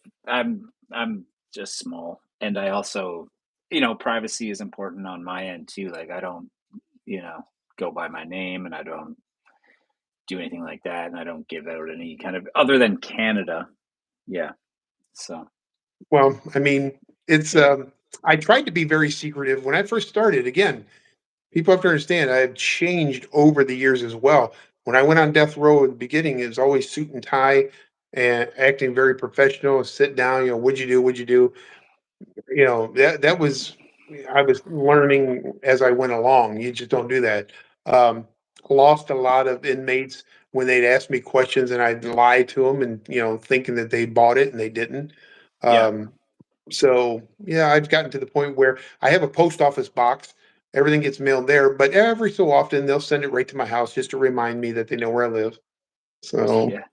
just small, and I also privacy is important on my end too. Like I don't go by my name, and I don't do anything like that, and I don't give out any kind of other than Canada. Yeah. So Well, I mean, it's I tried to be very secretive when I first started. Again, people have to understand I've changed over the years as well. When I went on death row at the beginning, it was always suit and tie and acting very professional, sit down, what'd you do? What'd you do? That was I was learning as I went along. You just don't do that. Um, Lost a lot of inmates when they'd ask me questions and I'd lie to them and thinking that they bought it and they didn't. yeah, Um, so yeah, I've gotten to the point where I have a post office box. Everything gets mailed there, but every so often they'll send it right to my house just to remind me that they know where I live. So yeah,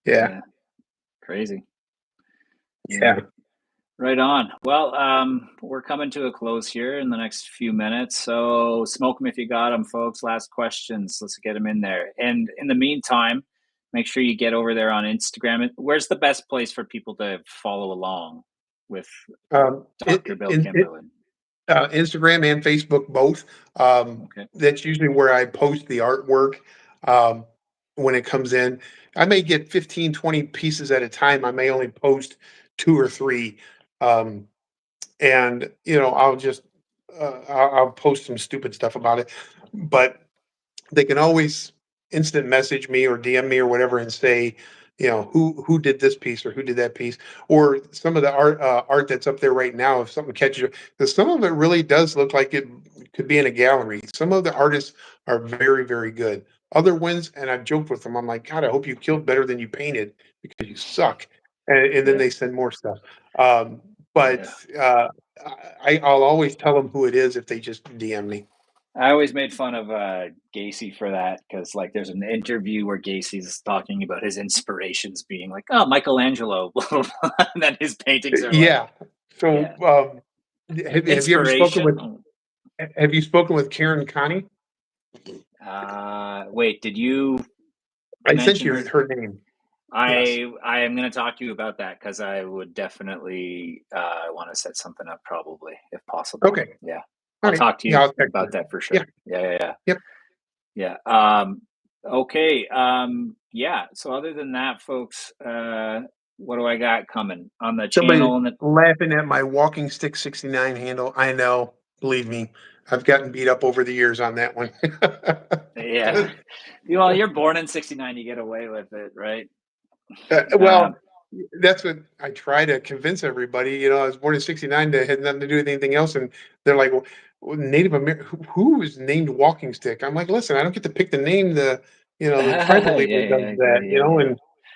yeah, yeah, crazy. Yeah. yeah. Right on. Well, we're coming to a close here in the next few minutes. So smoke them if you got them, folks. Last questions. Let's get them in there. And in the meantime, make sure you get over there on Instagram. Where's the best place for people to follow along with Dr. Bill Kimberlin? Instagram and Facebook both. Okay. That's usually where I post the artwork um, when it comes in. I may get 15, 20 pieces at a time. I may only post two or three. Um, and, I'll just, I'll post some stupid stuff about it. But they can always instant message me or DM me or whatever and say, who did this piece or who did that piece, or some of the art that's up there right now. If something catches you, because some of it really does look like it could be in a gallery. Some of the artists are very, very good. Other ones, and I've joked with them, I'm like, God, I hope you killed better than you painted because you suck. And then Yeah. they send more stuff. But Yeah. I'll always tell them who it is if they just DM me. I always made fun of Gacy for that because, like, there's an interview where Gacy's talking about his inspirations being like, "Oh, Michelangelo," blah, blah, blah, and then his paintings are like, Yeah. So, "Yeah, have you ever spoken with inspiration." have you spoken with Karen Connie? Wait, did you I sent mention you her? her name. Yes. I am going to talk to you about that because I would definitely want to set something up, probably if possible. Okay. Yeah, All I'll right. talk to Yeah, you I'll text about her. that for Yeah. sure. Yeah, yeah, yeah. Yep. Yeah. Okay. Yeah. So other than that, folks, what do I got coming on the Somebody channel? And the laughing at my walking stick 69 handle. I know. Believe me, I've gotten beat up over the years on that one. yeah, well, you're born in '69, you get away with it, right? Um, Well, that's what I try to convince everybody. I was born in '69. That had nothing to do with anything else, and they're like, "Well, Native American, who is named Walking Stick?" I'm like, "Listen, I don't get to pick the name. The tribal yeah, leader does yeah, yeah, that, yeah,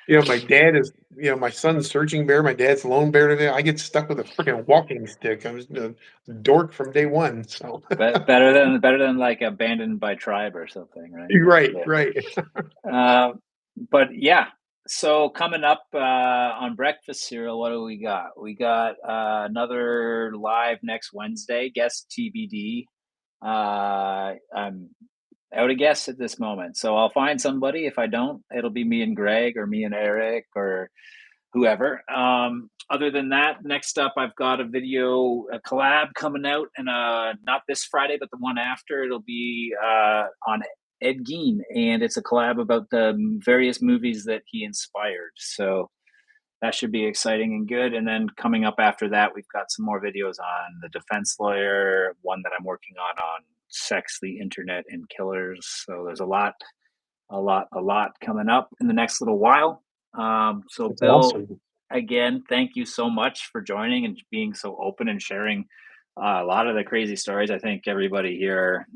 yeah. and my dad is, my son's searching bear, my dad's lone bear. Today, I get stuck with a freaking walking stick. I was a dork from day one. So, But better than like abandoned by tribe or something, right? right, Yeah. right. Uh, but yeah, so coming up on breakfast cereal, what do we got? We got another live next Wednesday, guest TBD. I'm out of guests at this moment, so I'll find somebody. If I don't, it'll be me and Greg or me and Eric or whoever. Other than that, next up, I've got a collab coming out, and not this Friday, but the one after. It'll be on Ed Gein, and it's a collab about the various movies that he inspired. So that should be exciting and good. And then coming up after that, we've got some more videos on the defense lawyer, one that I'm working on sex, the internet, and killers. So there's a lot coming up in the next little while. So That's Bill, awesome. again, thank you so much for joining and being so open and sharing a lot of the crazy stories. I think everybody here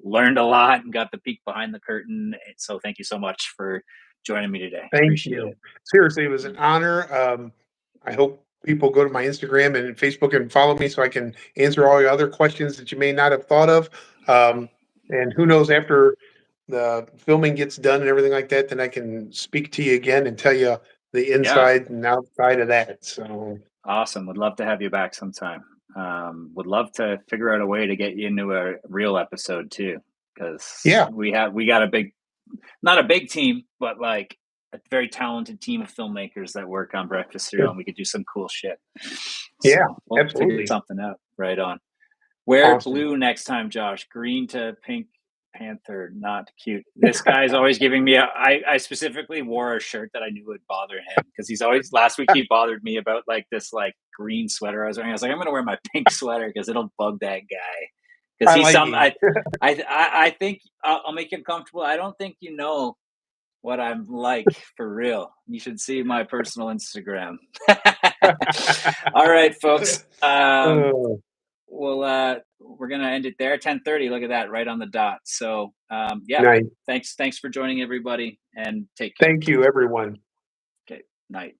learned a lot and got the peek behind the curtain. So thank you so much for joining me today. Thank Appreciate you. it. Seriously, it was an honor. I hope people go to my Instagram and Facebook and follow me so I can answer all your other questions that you may not have thought of. And who knows, after the filming gets done and everything like that, then I can speak to you again and tell you the Yeah, inside and outside of that. So, awesome. Would love to have you back sometime. Would love to figure out a way to get you into a real episode too, because yeah, we got a big, not a big team, but like a very talented team of filmmakers that work on breakfast cereal, and we could do some cool shit. yeah, So we'll figure absolutely. something out. Right on. Wear Awesome. blue next time, Josh. Green to pink Panther, not cute. This guy's always giving me I specifically wore a shirt that I knew would bother him because he's always last week he bothered me about like this like green sweater I was wearing. I was like, I'm gonna wear my pink sweater because it'll bug that guy. Because I he's like some it. I think I'll make you comfortable. I don't think you know what I'm like for real. You should see my personal Instagram. All right, folks. Oh, We're gonna end it there. 10:30. Look at that, right on the dot. So yeah, nice. thanks for joining everybody, and take care. Thank you, everyone. Okay, night.